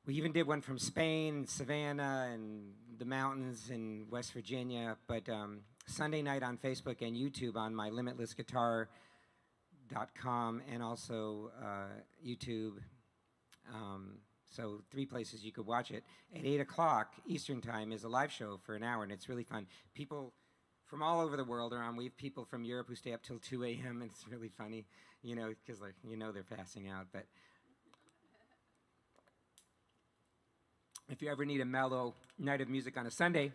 we even did one from Spain, Savannah, and the mountains in West Virginia. But Sunday night on Facebook and YouTube on my limitlessguitar.com and also YouTube. So 3 places you could watch it. At 8 o'clock Eastern Time is a live show for an hour, and it's really fun. People from all over the world are on. We have people from Europe who stay up till 2 a.m., and it's really funny, you know, because they're passing out. But if you ever need a mellow night of music on a Sunday,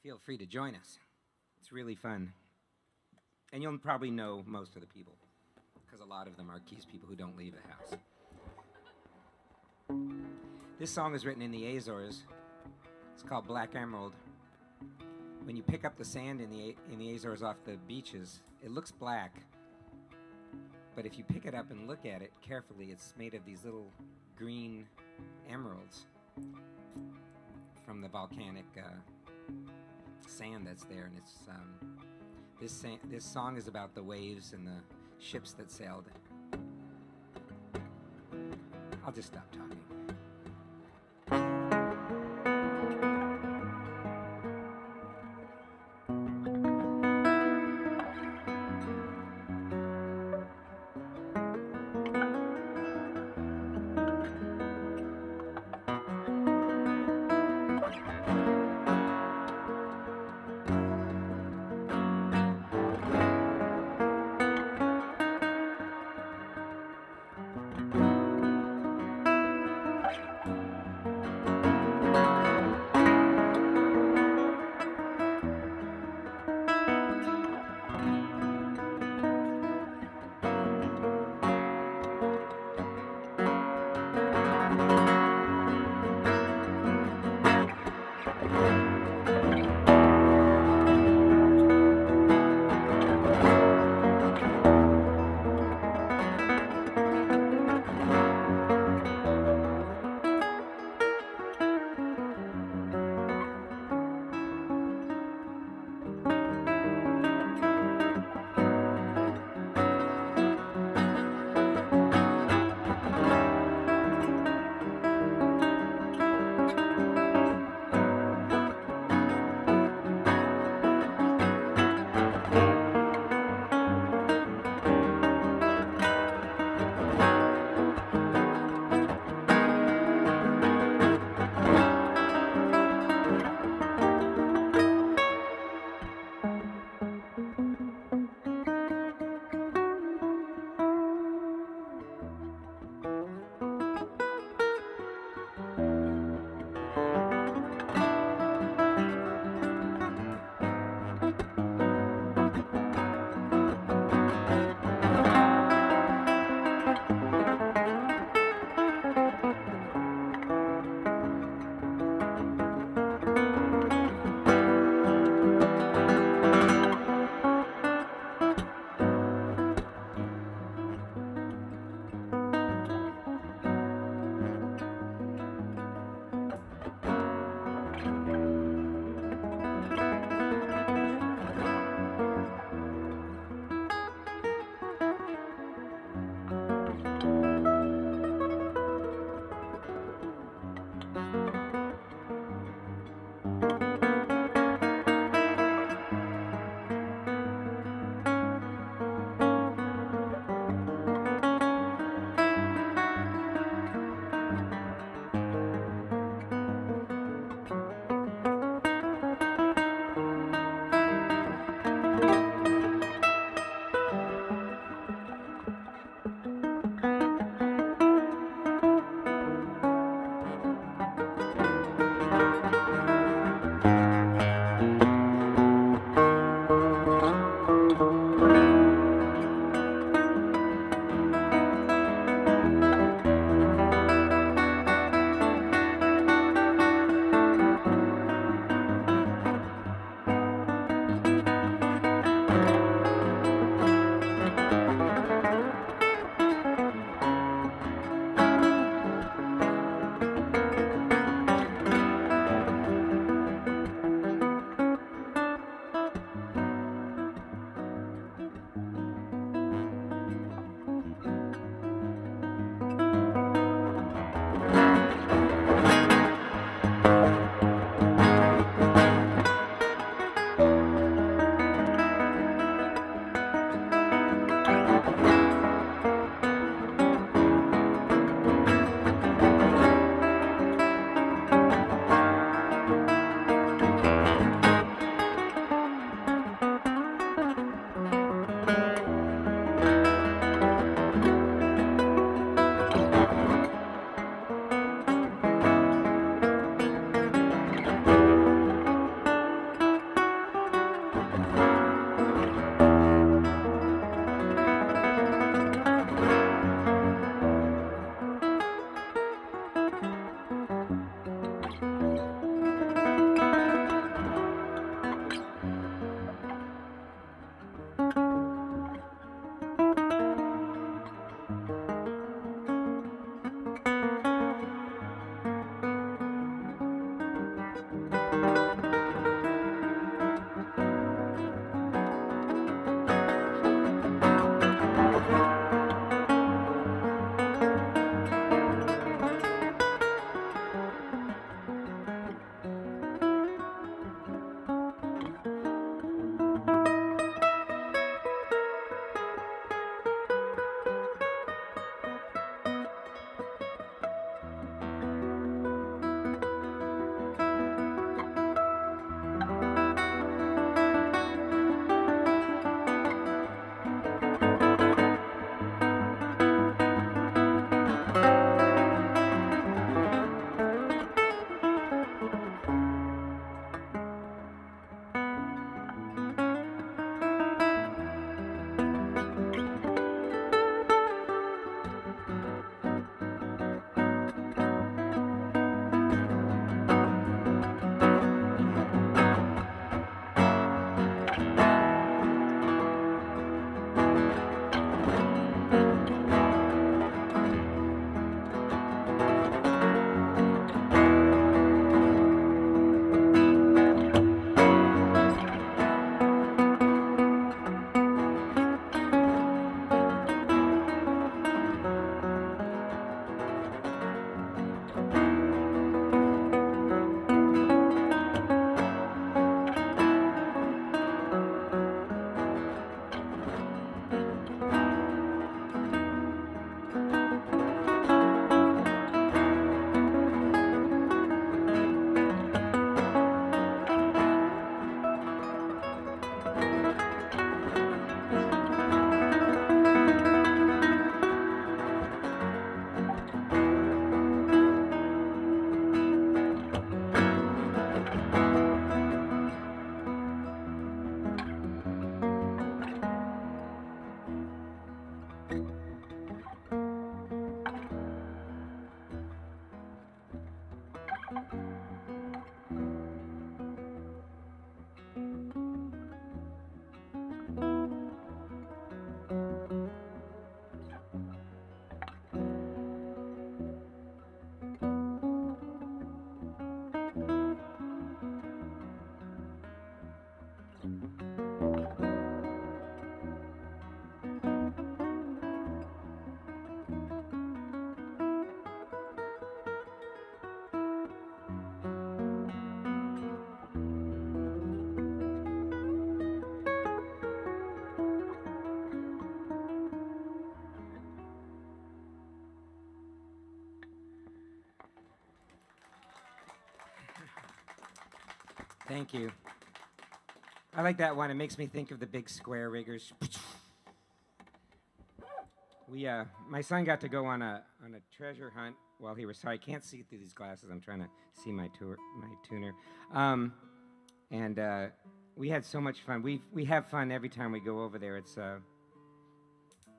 feel free to join us. It's really fun. And you'll probably know most of the people, because a lot of them are Keys people who don't leave the house. This song is written in the Azores. It's called Black Emerald. When you pick up the sand in the Azores off the beaches, it looks black. But if you pick it up and look at it carefully, it's made of these little green emeralds from the volcanic sand that's there. And it's this song is about the waves and the ships that sailed. I'll just stop talking. Thank you. I like that one. It makes me think of the big square riggers. My son got to go on a treasure hunt while he was. Sorry, I can't see through these glasses. I'm trying to see my tuner. And we had so much fun. We have fun every time we go over there. It's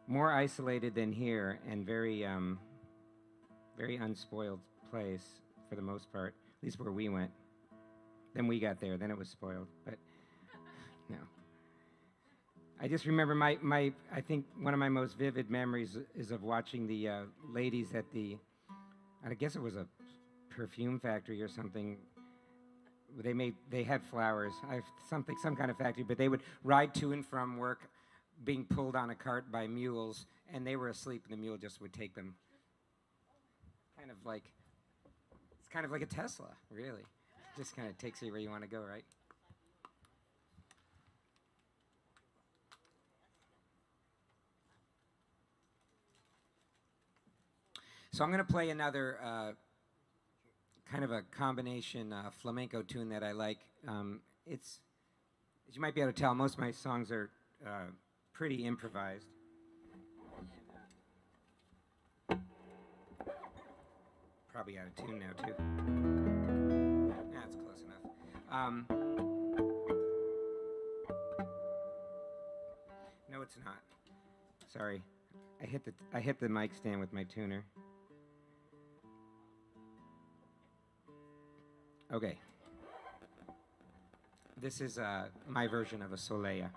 more isolated than here, and very very unspoiled place for the most part. At least where we went. Then we got there. Then it was spoiled. But no. I just remember I think one of my most vivid memories is of watching the ladies at I guess it was a perfume factory or something. They had flowers, some kind of factory, but they would ride to and from work being pulled on a cart by mules, and they were asleep, and the mule just would take them. It's kind of like a Tesla, really. Just kind of takes you where you want to go, right? So I'm going to play another kind of a combination flamenco tune that I like. It's, as you might be able to tell, most of my songs are pretty improvised. Probably out of tune now, too. That's close enough. No, it's not. Sorry. I hit the mic stand with my tuner. Okay. This is my version of a Soleil.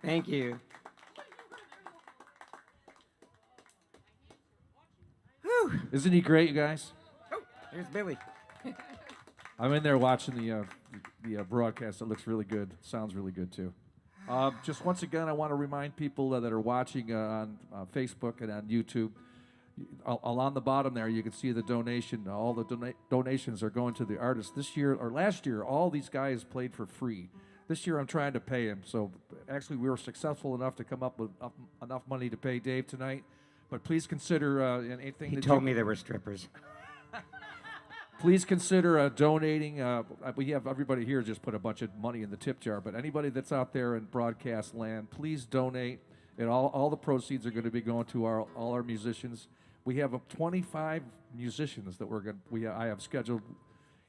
Thank you. Whew. Isn't he great, you guys? There's Billy. I'm in there watching the broadcast. It looks really good. Sounds really good too. Just once again, I want to remind people that are watching on Facebook and on YouTube. Along the bottom there, you can see the donation. All the donations are going to the artists. This year or last year, all these guys played for free. This year, I'm trying to pay him. So actually, we were successful enough to come up with enough money to pay Dave tonight. But please consider anything. He that told me there were strippers. Please consider donating. We have everybody here just put a bunch of money in the tip jar, but anybody that's out there in broadcast land, please donate. And all the proceeds are going to be going to all our musicians. We have 25 musicians that I have scheduled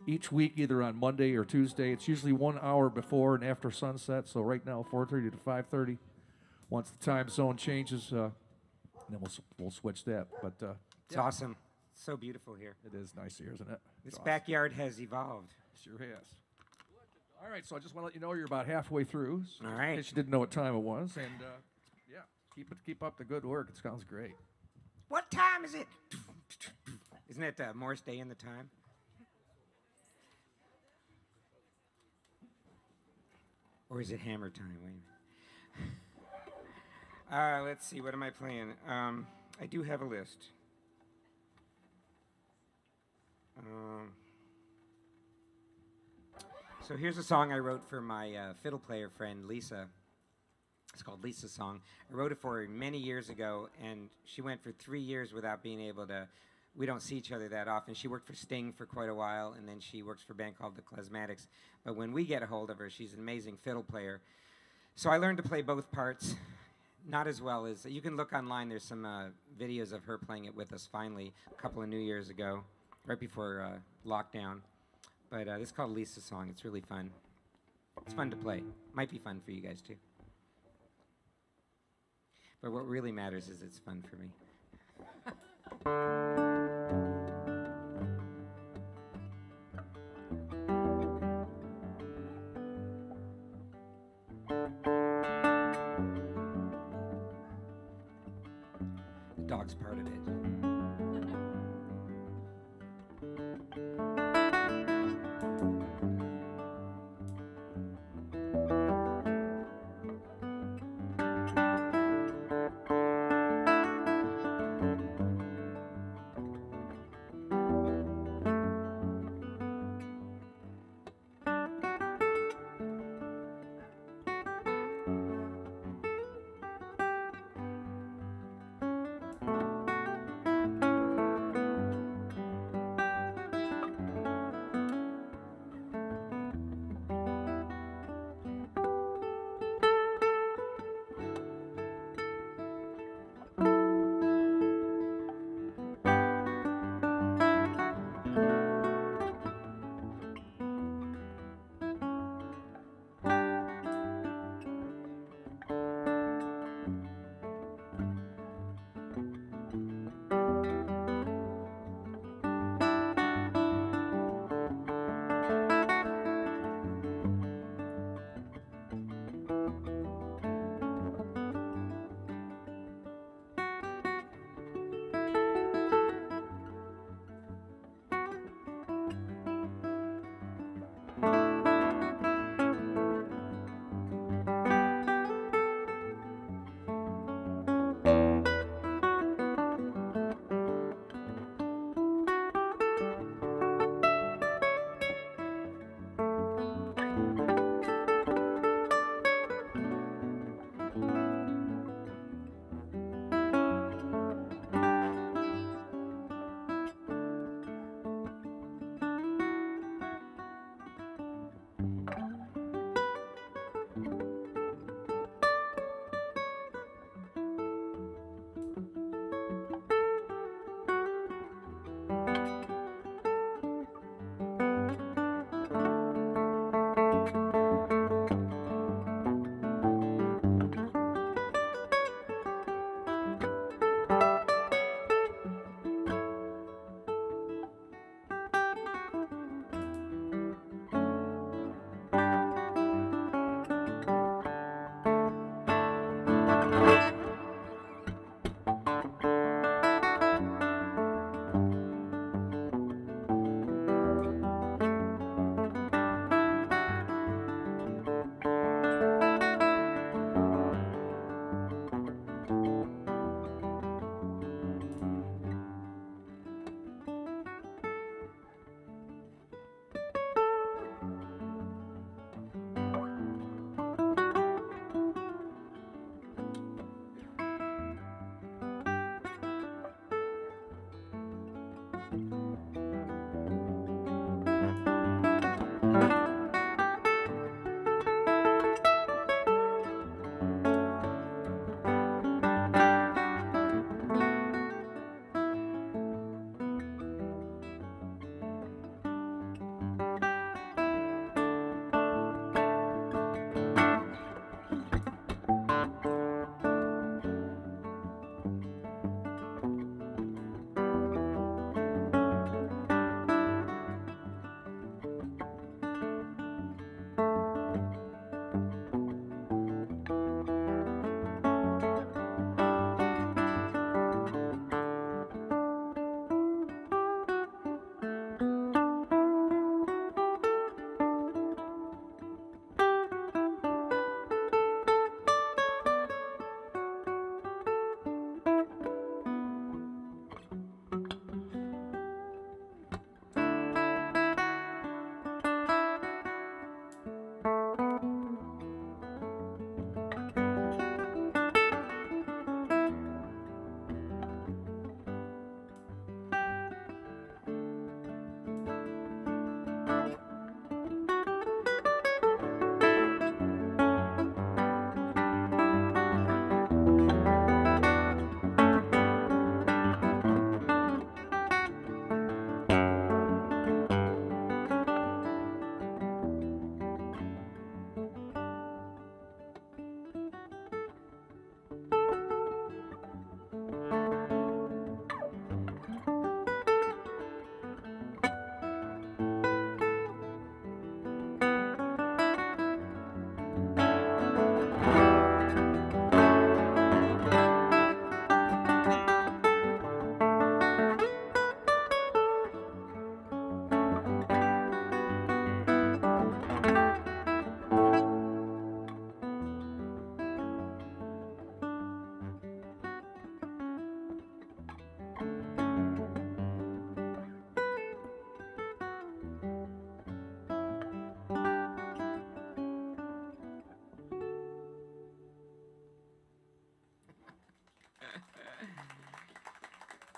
each week, either on Monday or Tuesday. It's usually 1 hour before and after sunset. So right now, 4:30 to 5:30. Once the time zone changes, And then we'll switch that. But It's awesome. So beautiful here. it is nice here, isn't it? This It's awesome. backyard has evolved. Sure has. All right, so I just want to let you know you're about halfway through. So All right. In case you didn't know what time it was, and yeah, keep up the good work. It sounds great. What time is it? Isn't it Morse Day in the time? Or is it hammer time? Wait a minute. Let's see. What am I playing? I do have a list. So here's a song I wrote for my fiddle player friend Lisa. It's called Lisa's Song. I wrote it for her many years ago, and she went for 3 years without being able to. We don't see each other that often. She worked for Sting for quite a while, and then she works for a band called the Klezmatics. But when we get a hold of her, she's an amazing fiddle player. So I learned to play both parts, not as well as you can look online. There's some videos of her playing it with us finally a couple of New Years ago, right before lockdown. But this is called Lisa's Song. It's really fun. It's fun to play. Might be fun for you guys too. But what really matters is it's fun for me. The dog's part of it.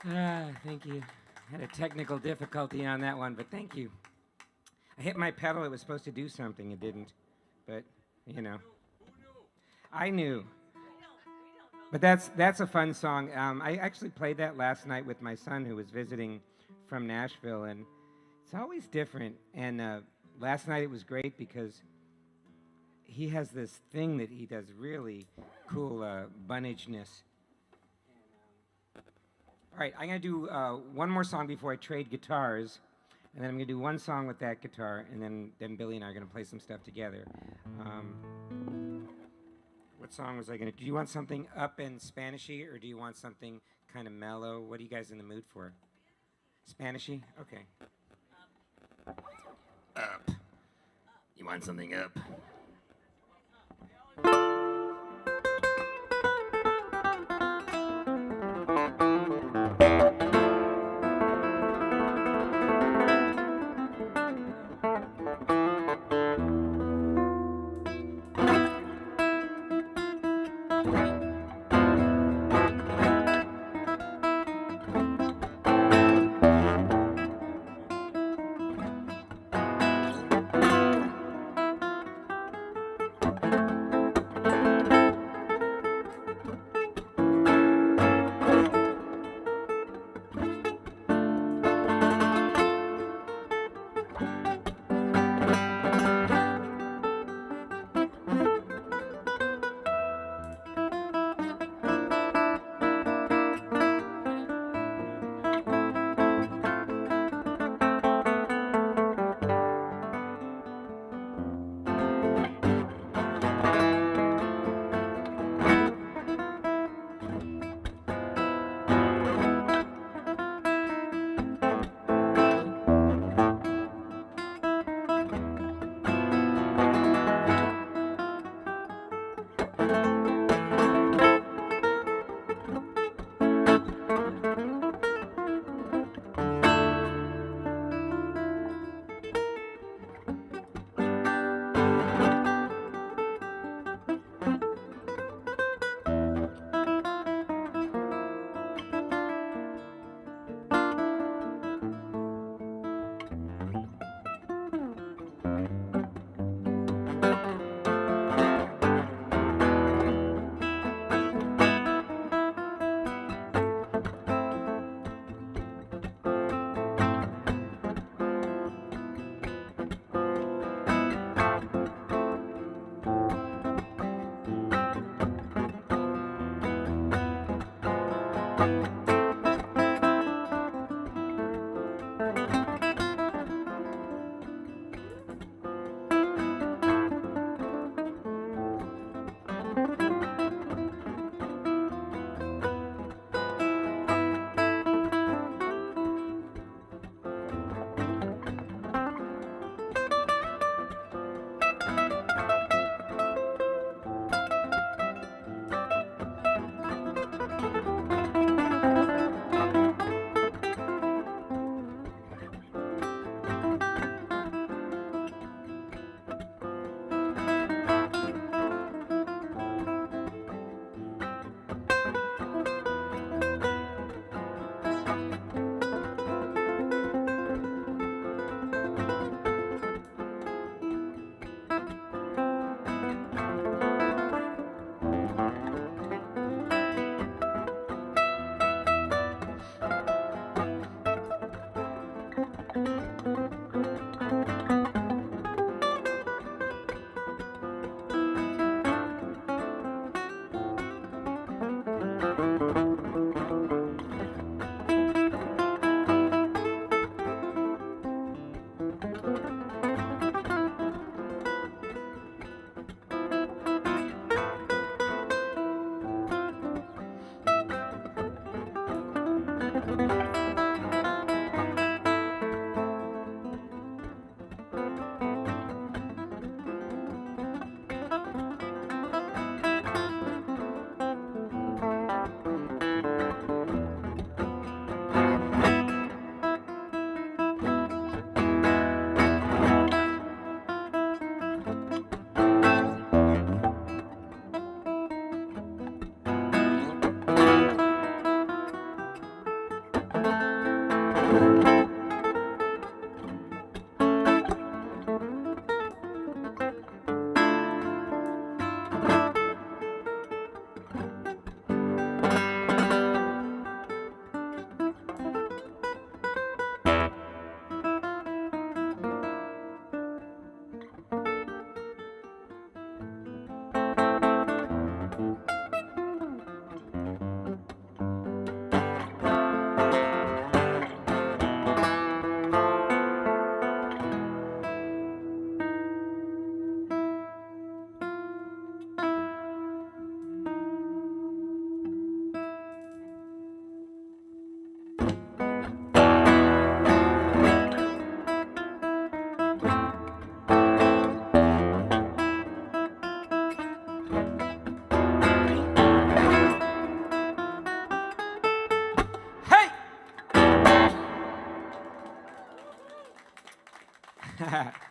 Thank you. Had a technical difficulty on that one, but thank you. I hit my pedal. It was supposed to do something. It didn't. But, you know. I knew. But that's a fun song. I actually played that last night with my son who was visiting from Nashville, and it's always different. And last night it was great because he has this thing that he does really cool bunnageness. All right, I'm going to do one more song before I trade guitars, and then I'm going to do one song with that guitar, and then Billy and I are going to play some stuff together. What song was I going to do? Do you want something up and Spanishy, or do you want something kind of mellow? What are you guys in the mood for? Spanishy? Okay. Up. You want something up?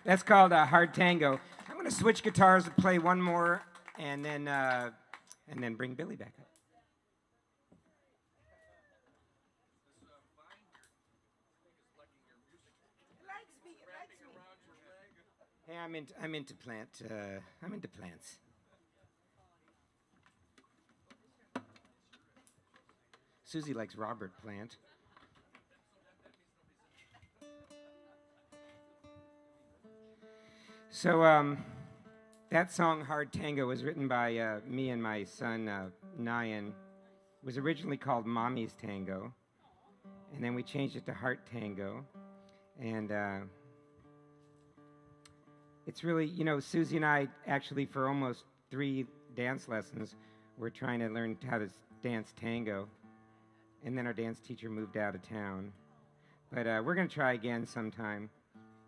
That's called Hard Tango. I'm going to switch guitars and play one more, and then bring Billy back up. Hey, I'm into plants. Susie likes Robert Plant. So that song "Hard Tango" was written by me and my son Nyan. It was originally called "Mommy's Tango," and then we changed it to "Heart Tango," and it's really, Susie and I actually for almost 3 dance lessons were trying to learn how to dance tango, and then our dance teacher moved out of town. But we're going to try again sometime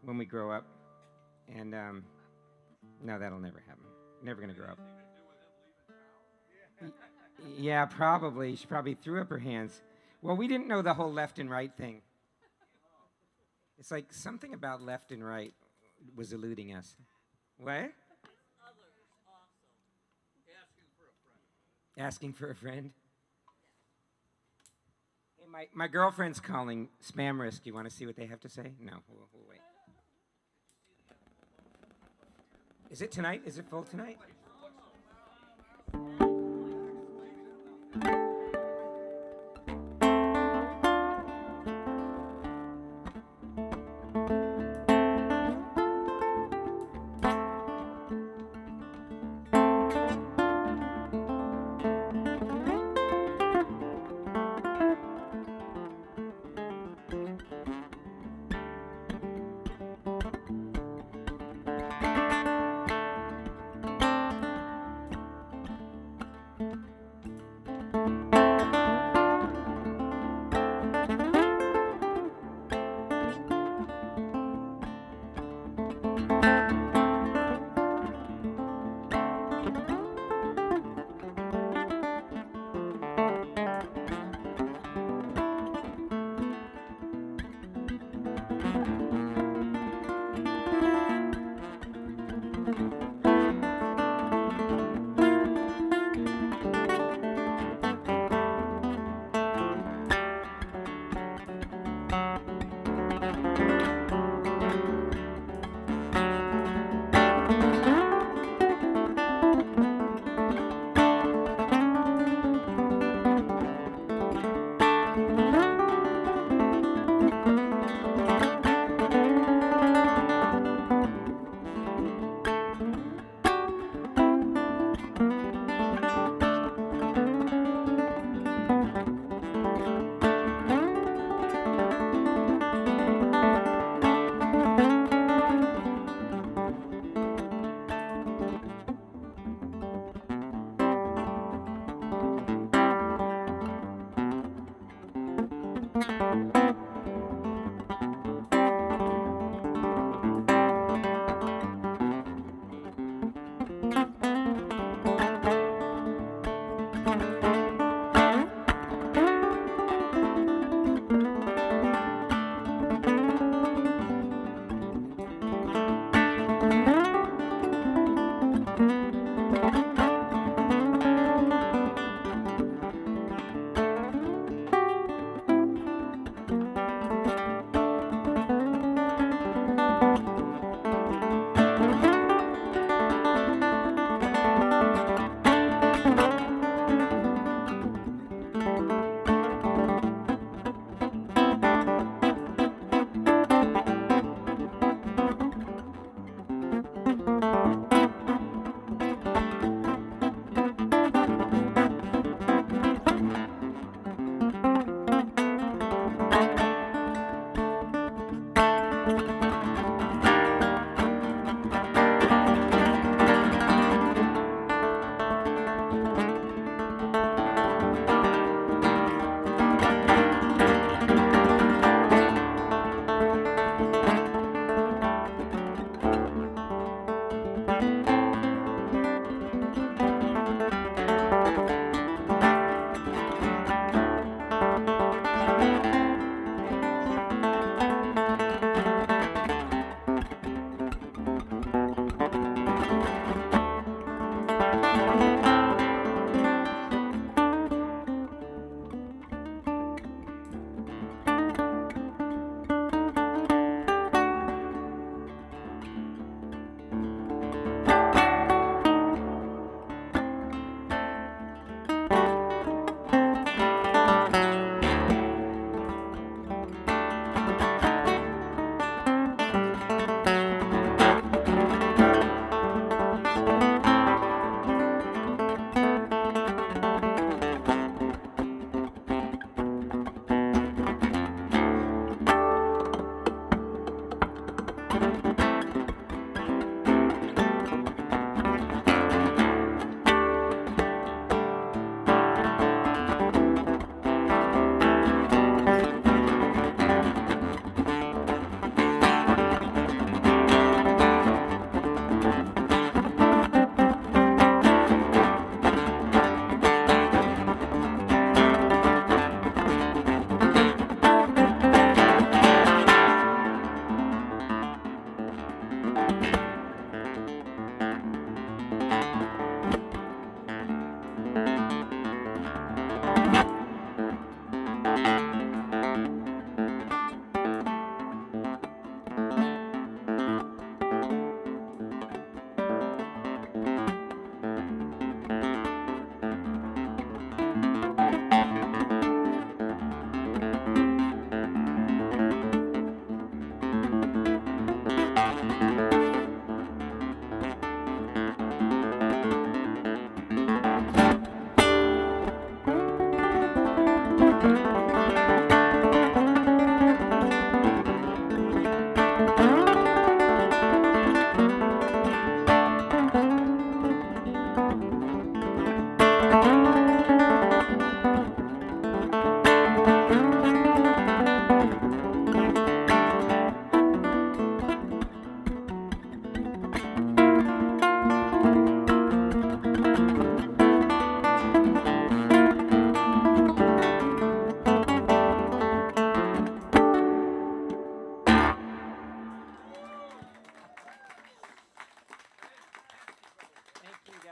when we grow up, and no, that'll never happen. Never going to grow up. Yeah, probably. She probably threw up her hands. Well, we didn't know the whole left and right thing. It's like something about left and right was eluding us. What? Asking for a friend? Hey, my girlfriend's calling Spam Risk. You want to see what they have to say? No, we'll wait. Is it tonight? Is it full tonight?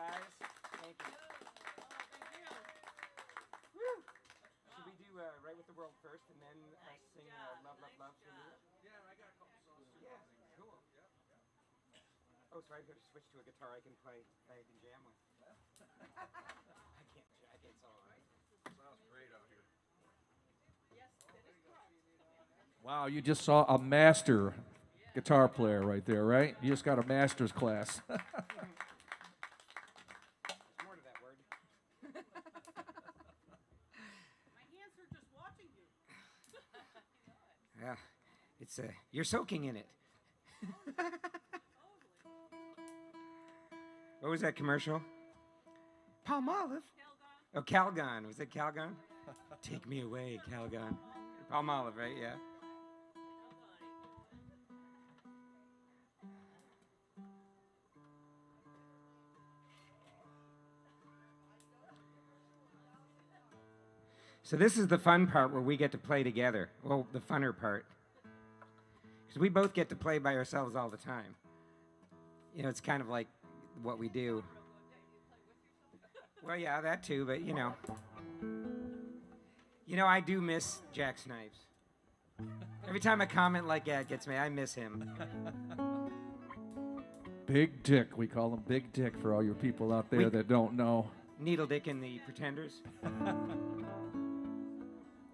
guys. Thank you. Woo! Should we do Right with the World first and then us sing Love, Love, Love for you? Yeah, I got a couple songs too. Yeah, cool. Oh, so I better switch to a guitar I can play, I can jam with. I can't solo, right? Sounds great out here. Wow, you just saw a master guitar player right there, right? You just got a master's class. There's more to that word. My hands are just watching you. Yeah, it's you're soaking in it. What was that commercial? Palmolive. Oh, Calgon. Was it Calgon? Take me away, Calgon. Palmolive, right? Yeah. So this is the fun part where we get to play together. Well, the funner part. Because we both get to play by ourselves all the time. You know, it's kind of like what we do. Well, yeah, that too, but you know. You know, I do miss Jack Snipes. Every time a comment like that gets me, I miss him. Big Dick. We call him Big Dick for all your people out there that don't know. Needle Dick in the Pretenders.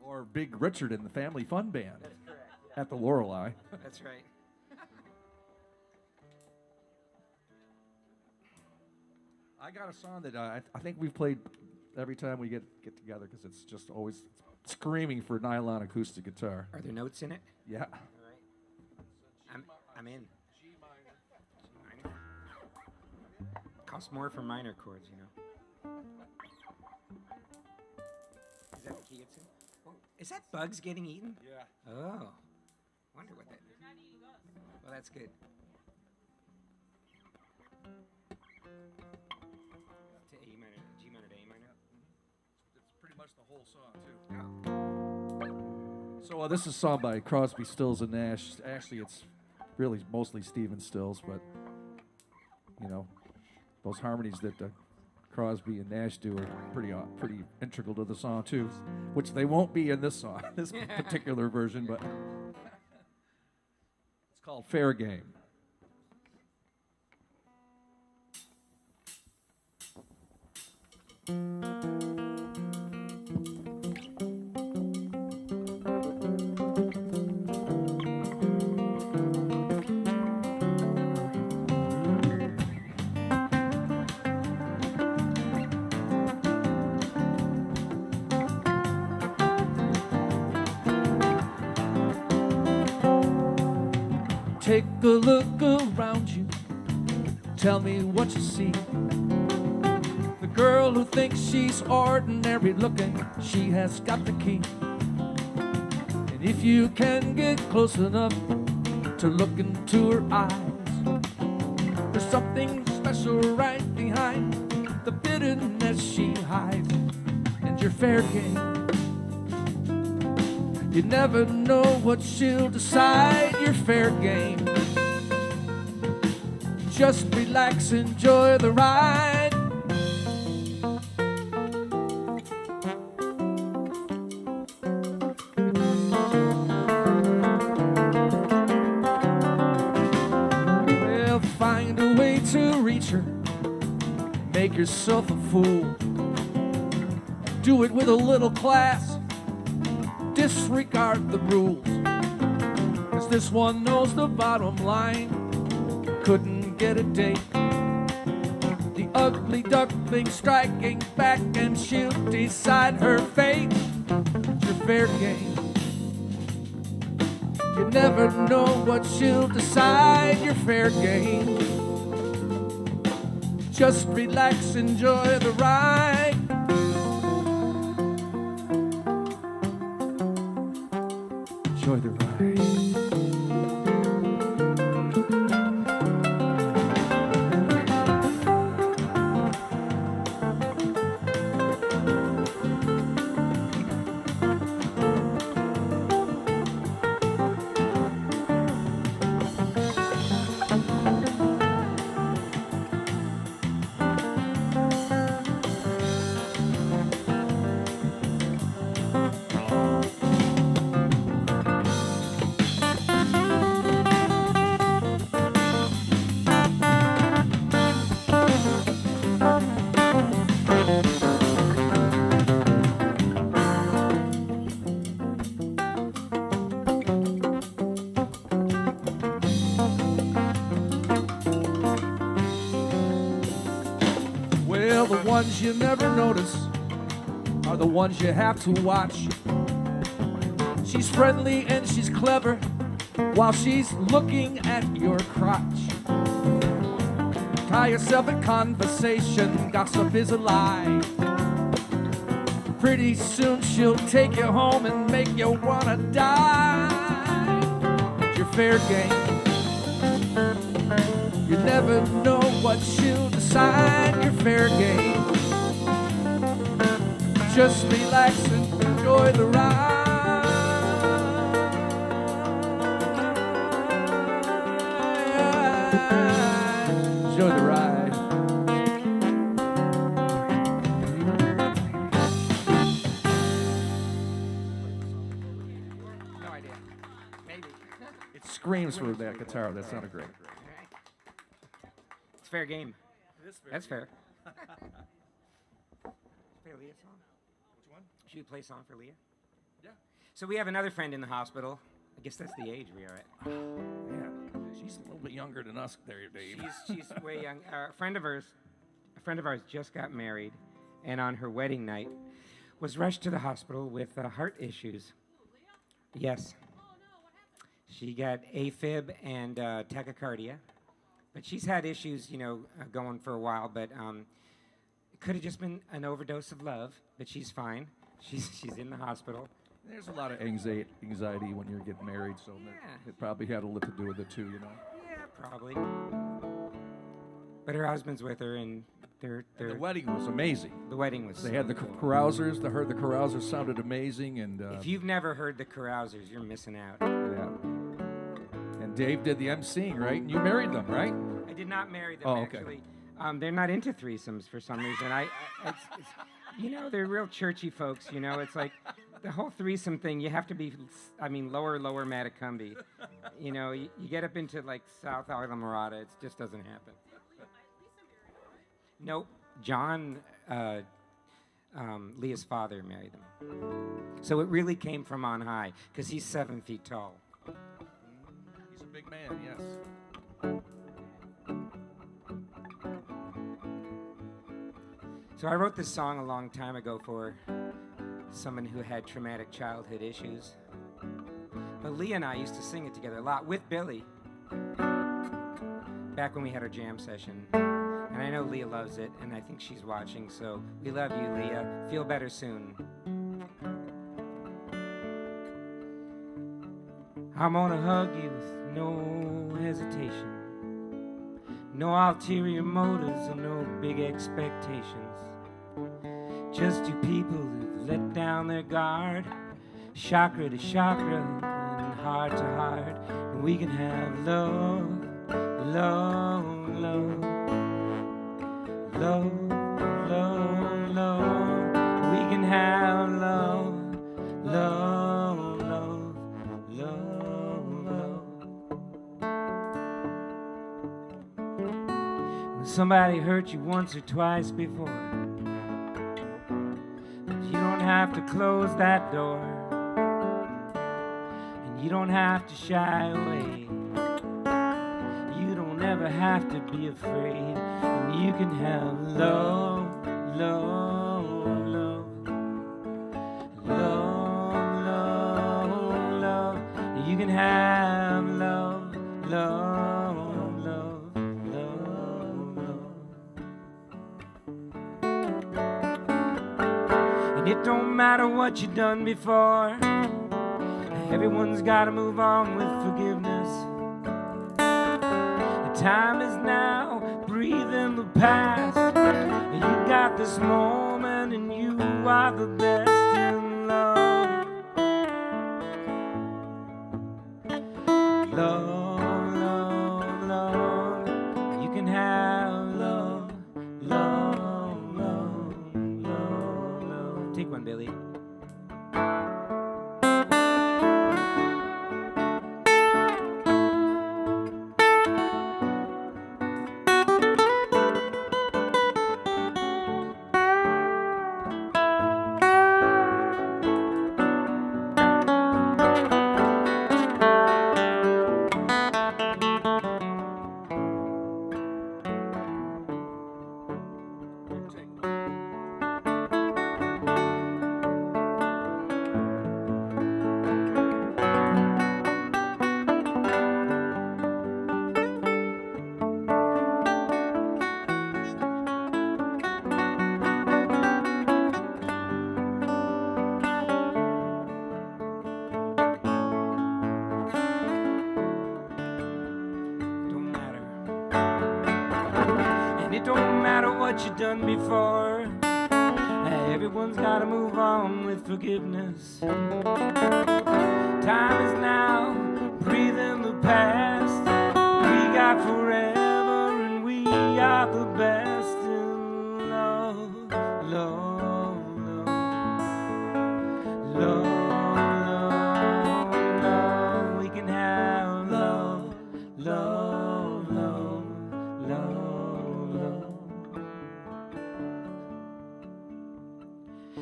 Or Big Richard in the Family Fun Band That's correct. Yeah. at the Lorelei. That's right. I got a song that I think we've played every time we get together because it's just always screaming for nylon acoustic guitar. Are there notes in it? Yeah. All right. I'm in. G minor. Costs more for minor chords, you know. Is that the key it's in? Oh, is that bugs getting eaten? Yeah. Oh. Wonder what that is. Well, that's good. To A minor, G minor to A minor. It's pretty much the whole song, too. Oh. So this is a song by Crosby, Stills, and Nash. Actually, it's really mostly Stephen Stills, but, you know, those harmonies that Crosby and Nash do are pretty integral to the song, too, which they won't be in this song, this particular version, but it's called Fair Game. Take a look around you. Tell me what you see. The girl who thinks she's ordinary looking, she has got the key. And if you can get close enough to look into her eyes, there's something special right behind the bitterness she hides. And you're fair game. You never know what she'll decide. You're fair game. Just relax, enjoy the ride. Well, find a way to reach her. Make yourself a fool. Do it with a little class. Disregard the rules, 'cause this one knows the bottom line. Couldn't get a date. The ugly duckling striking back, and she'll decide her fate. Your fair game. You never know what she'll decide. Your fair game. Just relax, enjoy the ride. Enjoy the ride. Well, the ones you never notice are the ones you have to watch. She's friendly and she's clever while she's looking at your crotch. Tie yourself in conversation, gossip is a lie. Pretty soon she'll take you home and make you wanna die. It's your fair game. You never know what she'll decide. Your fair game. Just relax and enjoy the ride. Enjoy the ride. No idea. Maybe. It screams for that guitar. That sounded great. It's fair game. That's fair. Play a Leah song? Which one? Should we play a song for Leah? Yeah. So we have another friend in the hospital. I guess that's the age we are at. Yeah. She's a little bit younger than us there, Dave. She's way young. A friend of ours just got married, and on her wedding night, was rushed to the hospital with heart issues. Yes. She got AFib and tachycardia, but she's had issues, going for a while. But it could have just been an overdose of love. But she's fine. She's in the hospital. There's a lot of anxiety when you're getting married, so Yeah. it probably had a lot to do with it too, Yeah, probably. But her husband's with her, and And the wedding was amazing. the wedding was. They so had the cool. carousers. The carousers sounded amazing, and If you've never heard the carousers, you're missing out. yeah. And Dave did the emceeing, right? And you married them, right? I did not marry them, Oh, okay. actually. They're not into threesomes for some reason. It's they're real churchy folks. It's like the whole threesome thing. You have to be, lower Matacumbe. You get up into like South Islamorada, it just doesn't happen. Nope. John, Leah's father, married them. So it really came from on high, because he's 7 feet tall. He's a big man, yes. So I wrote this song a long time ago for someone who had traumatic childhood issues. But Leah and I used to sing it together a lot with Billy back when we had our jam session. And I know Leah loves it, and I think she's watching, so we love you, Leah. Feel better soon. I'm gonna hug you with no hesitation. No ulterior motives and no big expectations. Just two people who've let down their guard, chakra to chakra and heart to heart. And we can have love, love, love, love, love, love. We can have love, love, love, love, love. When somebody hurt you once or twice before, you don't have to close that door, and you don't have to shy away. You don't ever have to be afraid, and you can have love, love, love, love, love, love. You can have love, love, love, love, love. And it don't matter what you've done before. Everyone's gotta move on with forgiveness. The time is now, breathe in the past. You got this moment and you are the best in love. Love, love, love. You can have love, love, love, love, love. Take one, Billy. Take matter what you've done before. Everyone's gotta move on with forgiveness. Time is now, breathe in the past. We got forever and we are the best in love, love, love, love, love. We can have love, love, love, love, love.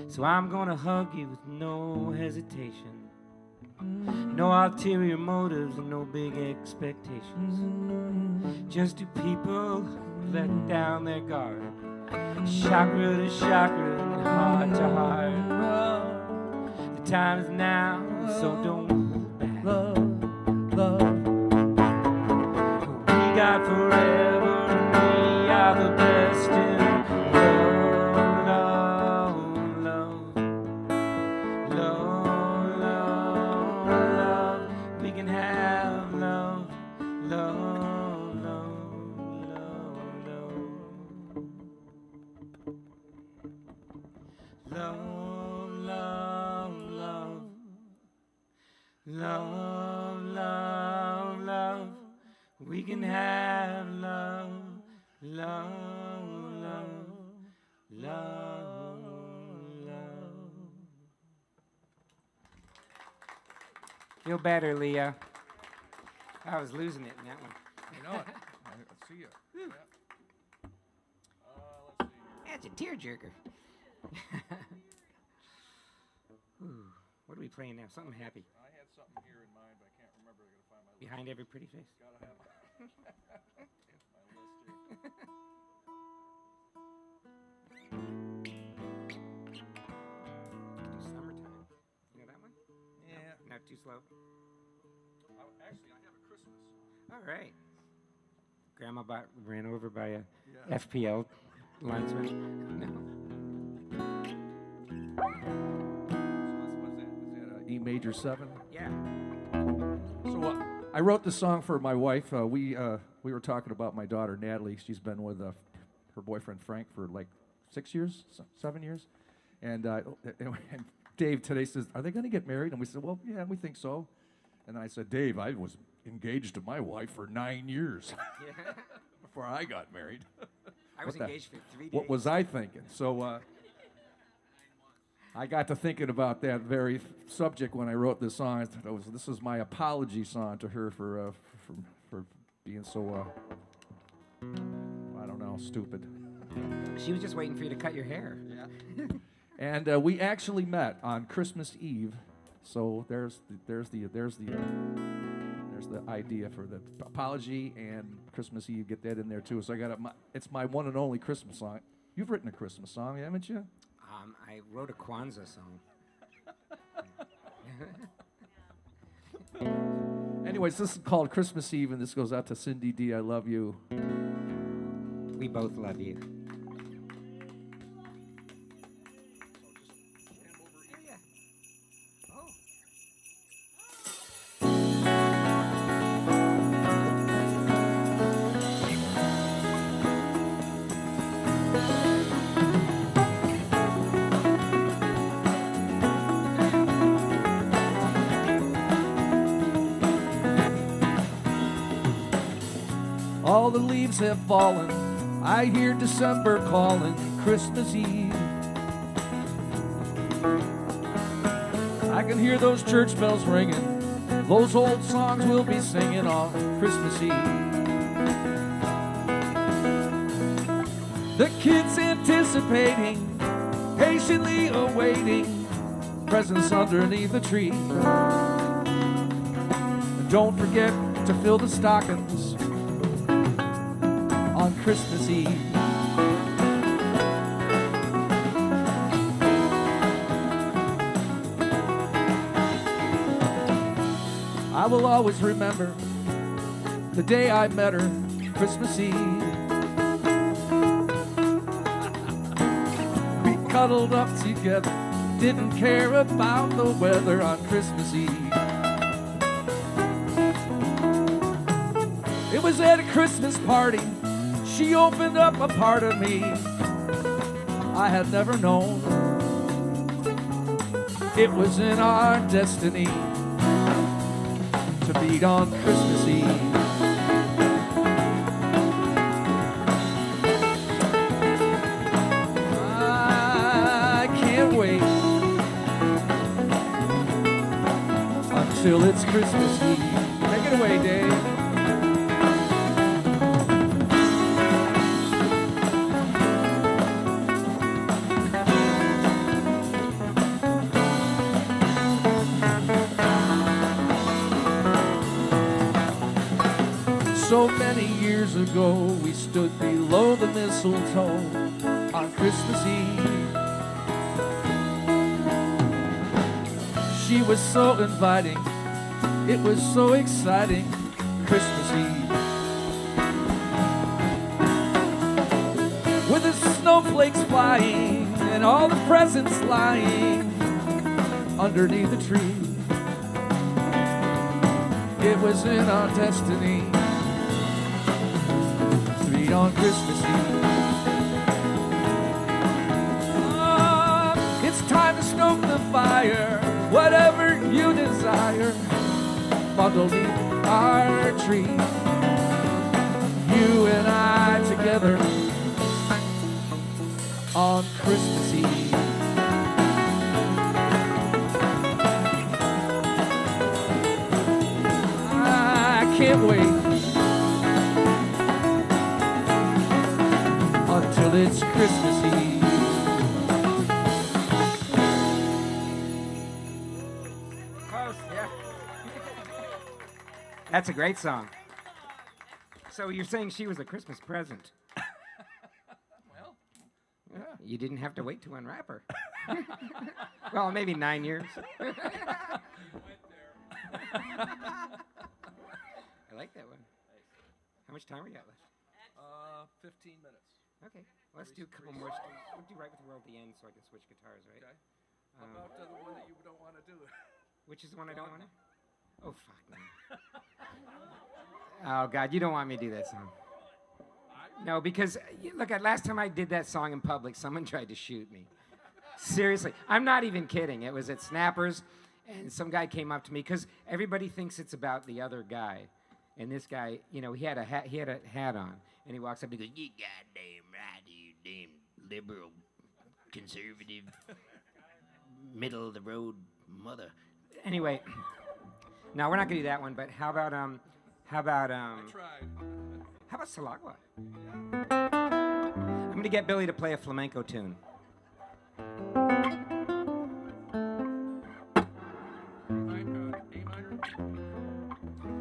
So I'm gonna hug you with no hesitation. No ulterior motives and no big expectations. Just two people letting down their guard. Chakra to chakra and heart to heart. The time is now, so don't hold back. We got forever and we are the best in love, love, love, love, love, love. We can have love, love, love, love, love. Love, love, love. Love, love, love. We can have love, love, love, love, love. Feel better, Leah. I was losing it in that one. You know it. I see you. Yeah. Let's see. That's a tearjerker. Ooh, what are we playing now? Something happy. I had something here in mind, but I can't remember. I gotta find my list. Behind every pretty face. Gotta have it's my list here. Do summertime. You know that one? Yeah. Not too slow. Actually, I have a Christmas song. All right. Grandma ran over by a Yeah. FPL linesman. No. So what's that? Is that E major 7? Yeah. So I wrote the song for my wife. We were talking about my daughter Natalie. She's been with her boyfriend Frank for like 6 years, 7 years, and Dave today says, "Are they going to get married?" And we said, "Well, yeah, we think so." And I said, "Dave, I was engaged to my wife for 9 years Yeah. before I got married." I was What the- engaged for 3 days. What was I thinking? So I got to thinking about that very subject when I wrote this song. I thought this is my apology song to her for being so I don't know, stupid. She was just waiting for you to cut your hair. Yeah. And we actually met on Christmas Eve. So there's the idea for the apology and Christmas Eve. Get that in there too. So I got it. It's my one and only Christmas song. You've written a Christmas song, haven't you? I wrote a Kwanzaa song. Anyways, this is called Christmas Eve, and this goes out to Cindy D. I love you. We both love you. All the leaves have fallen. I hear December calling Christmas Eve. I can hear those church bells ringing. Those old songs we'll be singing on Christmas Eve. The kids anticipating, patiently awaiting presents underneath the tree. And don't forget to fill the stockings on Christmas Eve. I will always remember the day I met her, Christmas Eve. We cuddled up together, didn't care about the weather on Christmas Eve. It was at a Christmas party. She opened up a part of me I had never known. It was in our destiny to meet on Christmas Eve. I can't wait until it's Christmas Eve. Take it away, Dave. So many years ago, we stood below the mistletoe on Christmas Eve. She was so inviting, it was so exciting, Christmas Eve. With the snowflakes flying and all the presents lying underneath the tree. It was in our destiny to meet on Christmas Eve. It's time to stoke the fire, whatever you desire, bundle beneath our tree. You and I together on Christmas Eve. I can't wait until it's Christmas Eve. Close, yeah. That's a great song. So you're saying she was a Christmas present? Well, Yeah. You didn't have to wait to unwrap her. Well, maybe 9 years. I like that one. How much time we got left? 15 minutes. Okay, let's do a couple more. We'll do Right with the World at the end so I can switch guitars, right? Okay. How about the one that you don't want to do? Which is the one I don't want to? Oh, fuck me. Oh, God, you don't want me to do that song. No, because, look, last time I did that song in public, someone tried to shoot me. Seriously. I'm not even kidding. It was at Snappers, and some guy came up to me, because everybody thinks it's about the other guy. And this guy, you know, he had a hat on, and he walks up and he goes, "You goddamn right, you damn liberal, conservative, middle of the road mother." Anyway, no, we're not gonna do that one. But how about Tried. how about Salagua? I'm gonna get Billy to play a flamenco tune.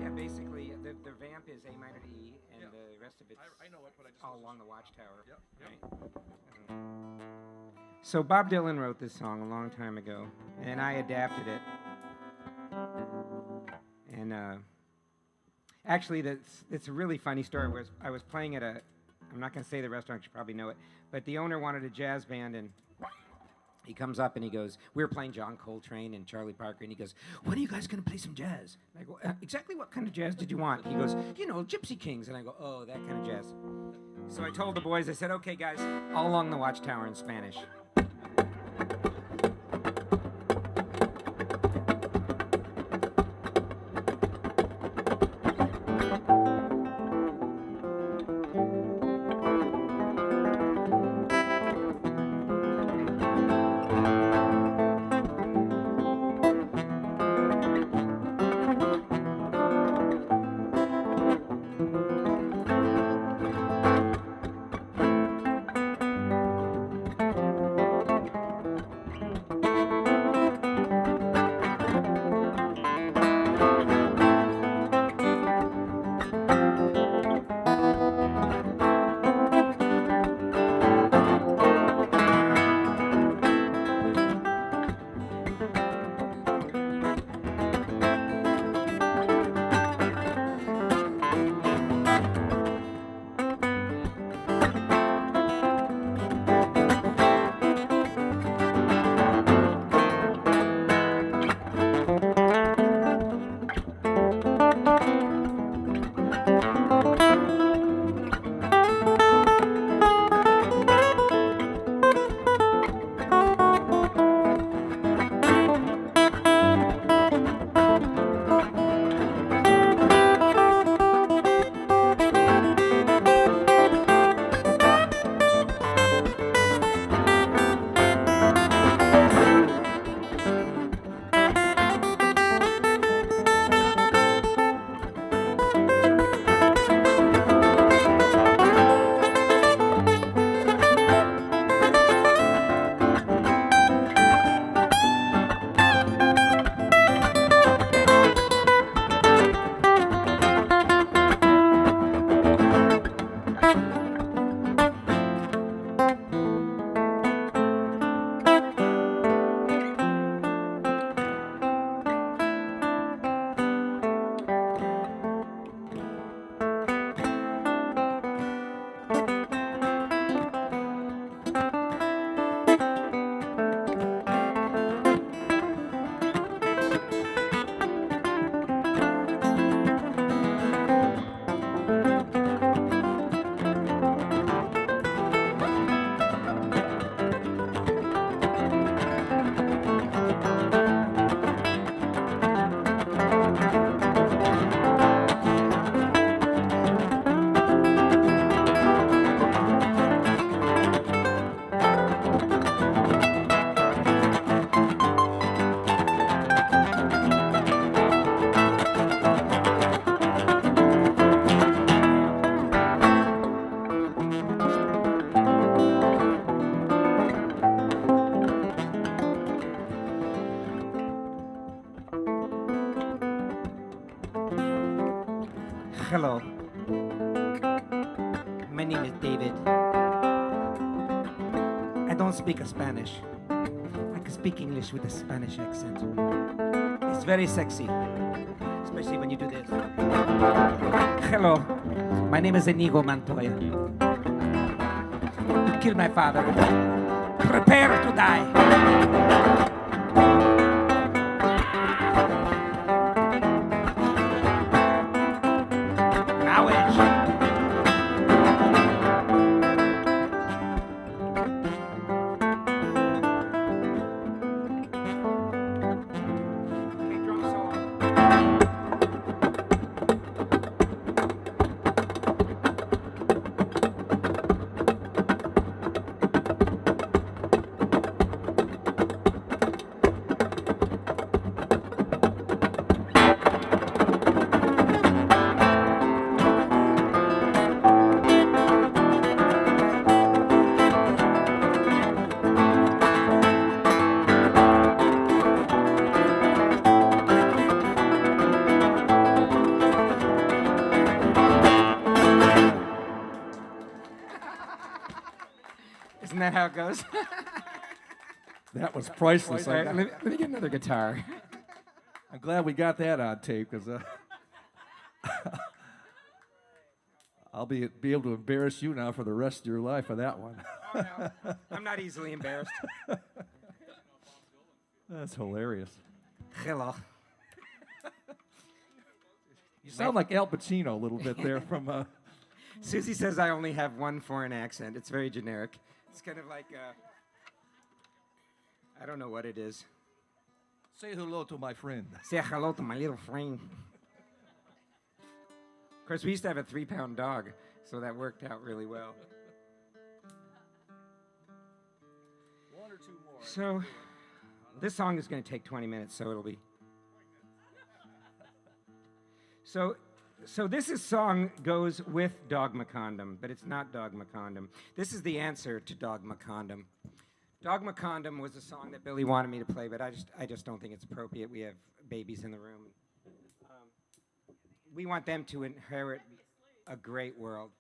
Yeah, basically, the vamp is A minor to E, and Yeah. the rest of it's I know it, but I just all wasn't along the watchtower. Yep, yep. Right? So Bob Dylan wrote this song a long time ago, and I adapted it. And actually, it's a really funny story. Where I was playing at I'm not going to say the restaurant, you probably know it, but the owner wanted a jazz band, and he comes up and he goes, we were playing John Coltrane and Charlie Parker, and he goes, "When are you guys going to play some jazz?" And I go, "Exactly what kind of jazz did you want?" He goes, "You know, Gypsy Kings." And I go, "Oh, that kind of jazz." So I told the boys, I said, "Okay, guys, all along the watchtower in Spanish." I don't speak a Spanish. I can speak English with a Spanish accent. It's very sexy, especially when you do this. Hello, my name is Inigo Montoya. You killed my father. Prepare to die. Knowledge. Okay, drum solo. Isn't that how it goes? That was priceless. All right, let me get another guitar. I'm glad we got that on tape because I'll be able to embarrass you now for the rest of your life for that one. Oh, no. I'm not easily embarrassed. That's hilarious. Hello. You sound like Al Pacino a little bit there from. Susie says I only have one foreign accent. It's very generic. It's kind of like, I don't know what it is. Say hello to my friend. Say hello to my little friend. Of course, we used to have a 3-pound dog, so that worked out really well. One or two more. So, this song is going to take 20 minutes, so it'll be. So this song goes with Dogma Condom, but it's not Dogma Condom. This is the answer to Dogma Condom. Dogma Condom was a song that Billy wanted me to play, but I just don't think it's appropriate. We have babies in the room. We want them to inherit a great world.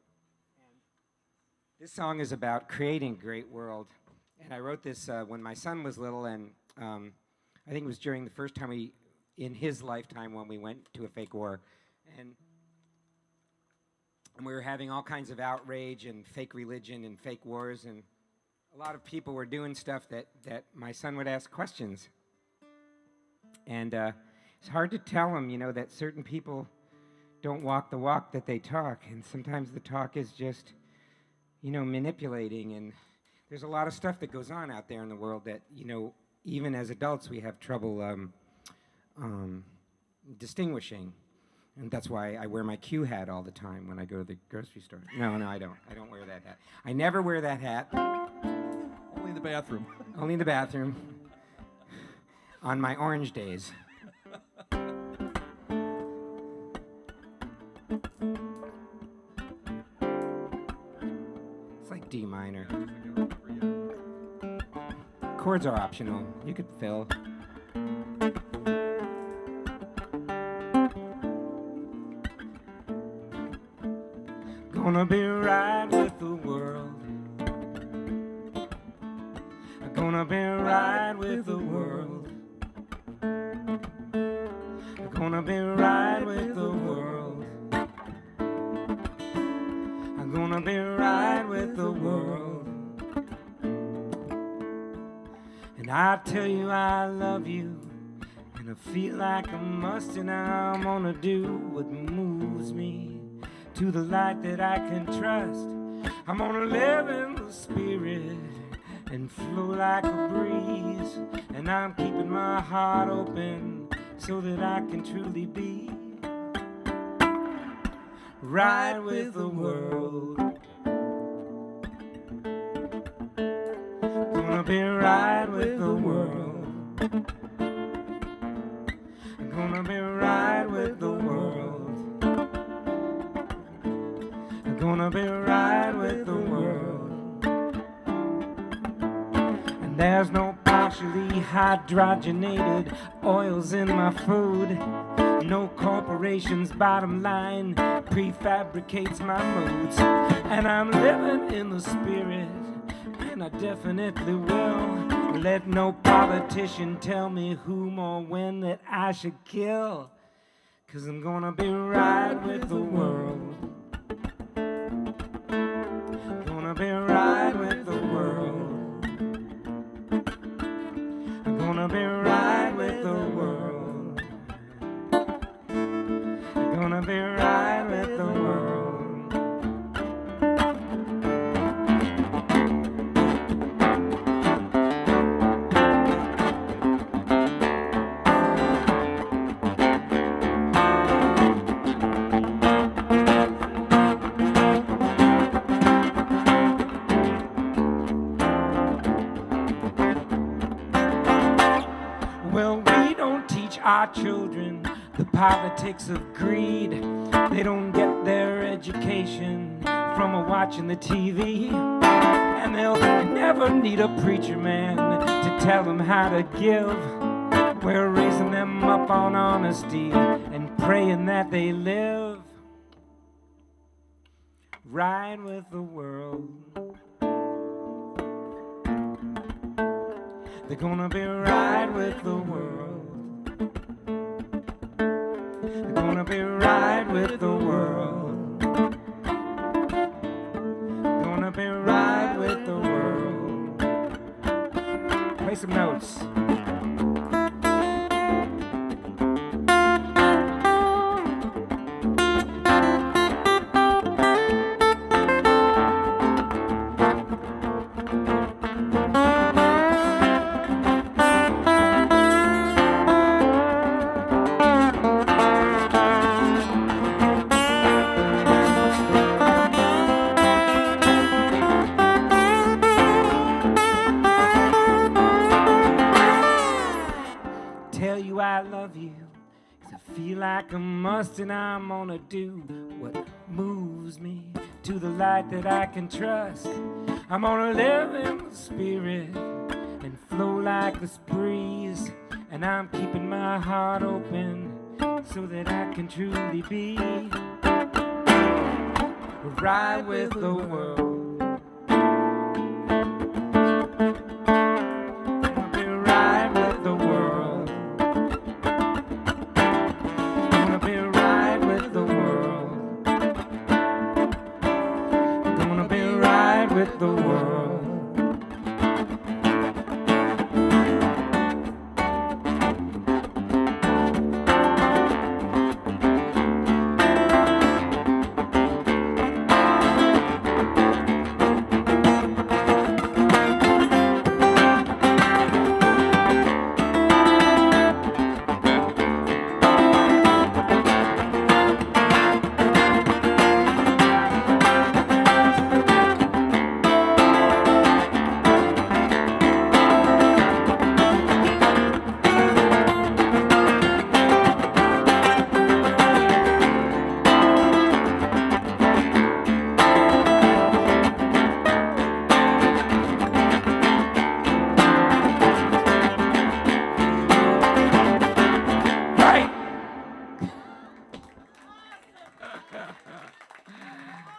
And this song is about creating a great world. And I wrote this when my son was little, and I think it was during the first time in his lifetime when we went to a fake war. And we were having all kinds of outrage and fake religion and fake wars, and a lot of people were doing stuff that my son would ask questions. And it's hard to tell him, that certain people don't walk the walk that they talk, and sometimes the talk is just, manipulating, and there's a lot of stuff that goes on out there in the world that, even as adults we have trouble distinguishing. And that's why I wear my Q hat all the time when I go to the grocery store. No, I don't. I don't wear that hat. I never wear that hat. Only in the bathroom. Only in the bathroom. On my orange days. It's like D minor. Chords are optional. You could fill. Gonna be right with the world. I'm gonna be right with the world. I'm gonna be right with the world. I'm gonna be right with the world. And I tell you I love you, and I feel like I must, and I'm gonna do what moves me to the light that I can trust. I'm gonna live in the spirit and flow like a breeze. And I'm keeping my heart open so that I can truly be right with the world. Gonna be right with the world. I'm gonna be right with the world. Gonna be right with the world. And there's no partially hydrogenated oils in my food. No corporation's bottom line prefabricates my moods. And I'm living in the spirit and I definitely will. Let no politician tell me whom or when that I should kill. 'Cause I'm gonna be right with the world. Gonna be right with the world. I'm gonna be right with the world. Gonna be right with the world. Well, we don't teach our children the politics of greed. They don't get their education from watching the TV. And they'll never need a preacher man to tell them how to give. We're raising them up on honesty and praying that they live right with the world. They're gonna be right with the world. They're gonna be right with the world. Gonna be right with the world. Play some notes. Tell you I love you, 'cause I feel like I must, and I'm gonna do what moves me to the light that I can trust. I'm gonna live in the spirit and flow like this breeze, and I'm keeping my heart open so that I can truly be right with the world. Gonna be right with the world. Gonna be right with the world. Gonna be right with the world.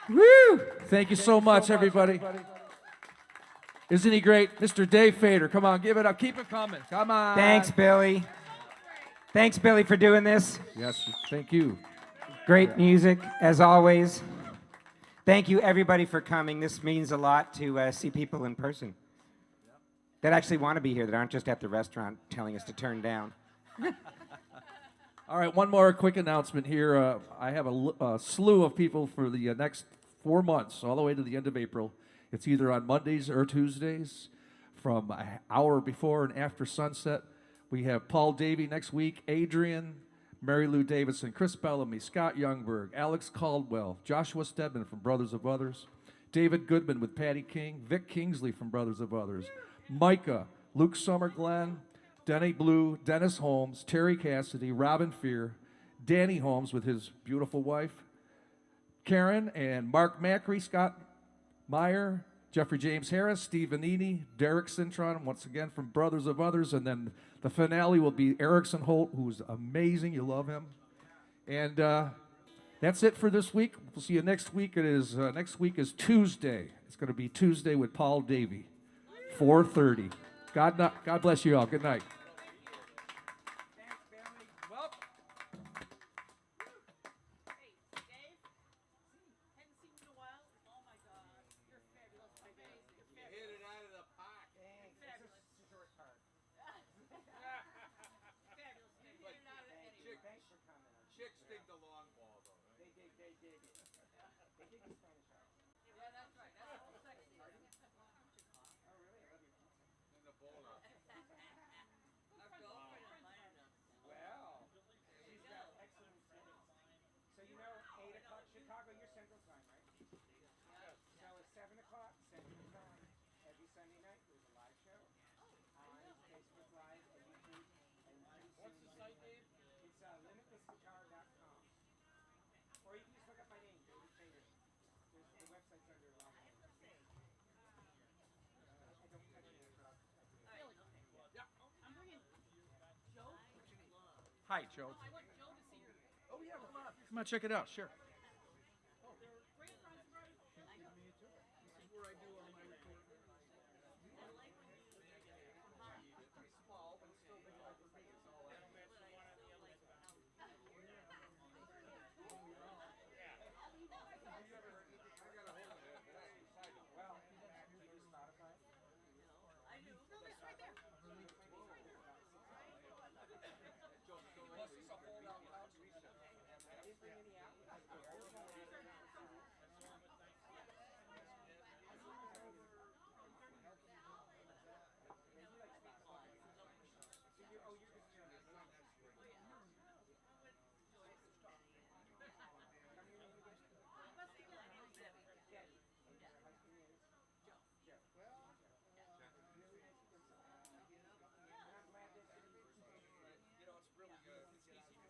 Woo! Thank you so much, everybody. Isn't he great? Mr. Dave Fader. Come on, give it up. Keep it coming. Come on. Thanks, Billy. Thanks, Billy, for doing this. Yes, thank you. Great music, as always. Thank you, everybody, for coming. This means a lot to see people in person that actually want to be here, that aren't just at the restaurant telling us to turn down. All right, one more quick announcement here. I have a slew of people for the next 4 months, all the way to the end of April. It's either on Mondays or Tuesdays from an hour before and after sunset. We have Paul Davey next week, Adrian, Mary Lou Davidson, Chris Bellamy, Scott Youngberg, Alex Caldwell, Joshua Stedman from Brothers of Others, David Goodman with Patty King, Vic Kingsley from Brothers of Others, Micah, Luke Summerglen, Denny Blue, Dennis Holmes, Terry Cassidy, Robin Fear, Danny Holmes with his beautiful wife, Karen, and Mark Macri, Scott Meyer, Jeffrey James Harris, Steve Vanini, Derek Cintron, once again from Brothers of Others, and then the finale will be Erickson Holt, who's amazing. You love him. And that's it for this week. We'll see you next week. Next week is Tuesday. It's going to be Tuesday with Paul Davey. 4:30. God bless you all. Good night. Thanks, Billy. Well, Hey, Dave? Hadn't seen you in a while. Oh my God. You're fabulous. Amazing. You're You hit fabulous. it out of the park. thanks. Fabulous. It's a short part. Fabulous, Dave. You hit it out of Thank anyway. you. Thanks for coming. Chicks dig the long ball, though, right? They dig it. They dig the Spanish house. Yeah, that's right. That's a little sexy. Oh, really? I love your pizza. In the bowler. Well, she's got excellent skills. So you know, 8 o'clock Chicago, you're Central Time, right? So it's 7 o'clock Central Time. Every Sunday night, there's a live show on Facebook Live and YouTube. And What's the site, Dave? It's limitlessguitar.com. Or you can just look up my name, David Tater. The website's under a long name. I don't touch it. I'm bringing Joe. Hi, Joe. I want Joe to see your. Oh yeah, come on. Come on, check it out. Sure. Bring it front, front. This is where I do all my recording. Small, but still big enough for me. It's all that. Well, do you use Spotify? I do. No, it's right there. Plus, it's a fold-out couch. Is there any out? You know, it's really good. It's easy.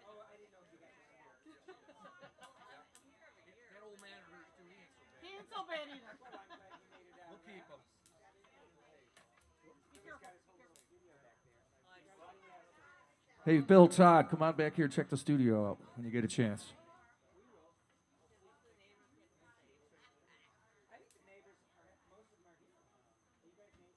Oh, I didn't know you guys were here. That old man hurts too. He ain't so bad. He ain't so bad either. Well, I'm glad you made it out. We'll keep him. He's got his whole little studio back there. Hey, Bill Todd, come on back here. Check the studio out when you get a chance.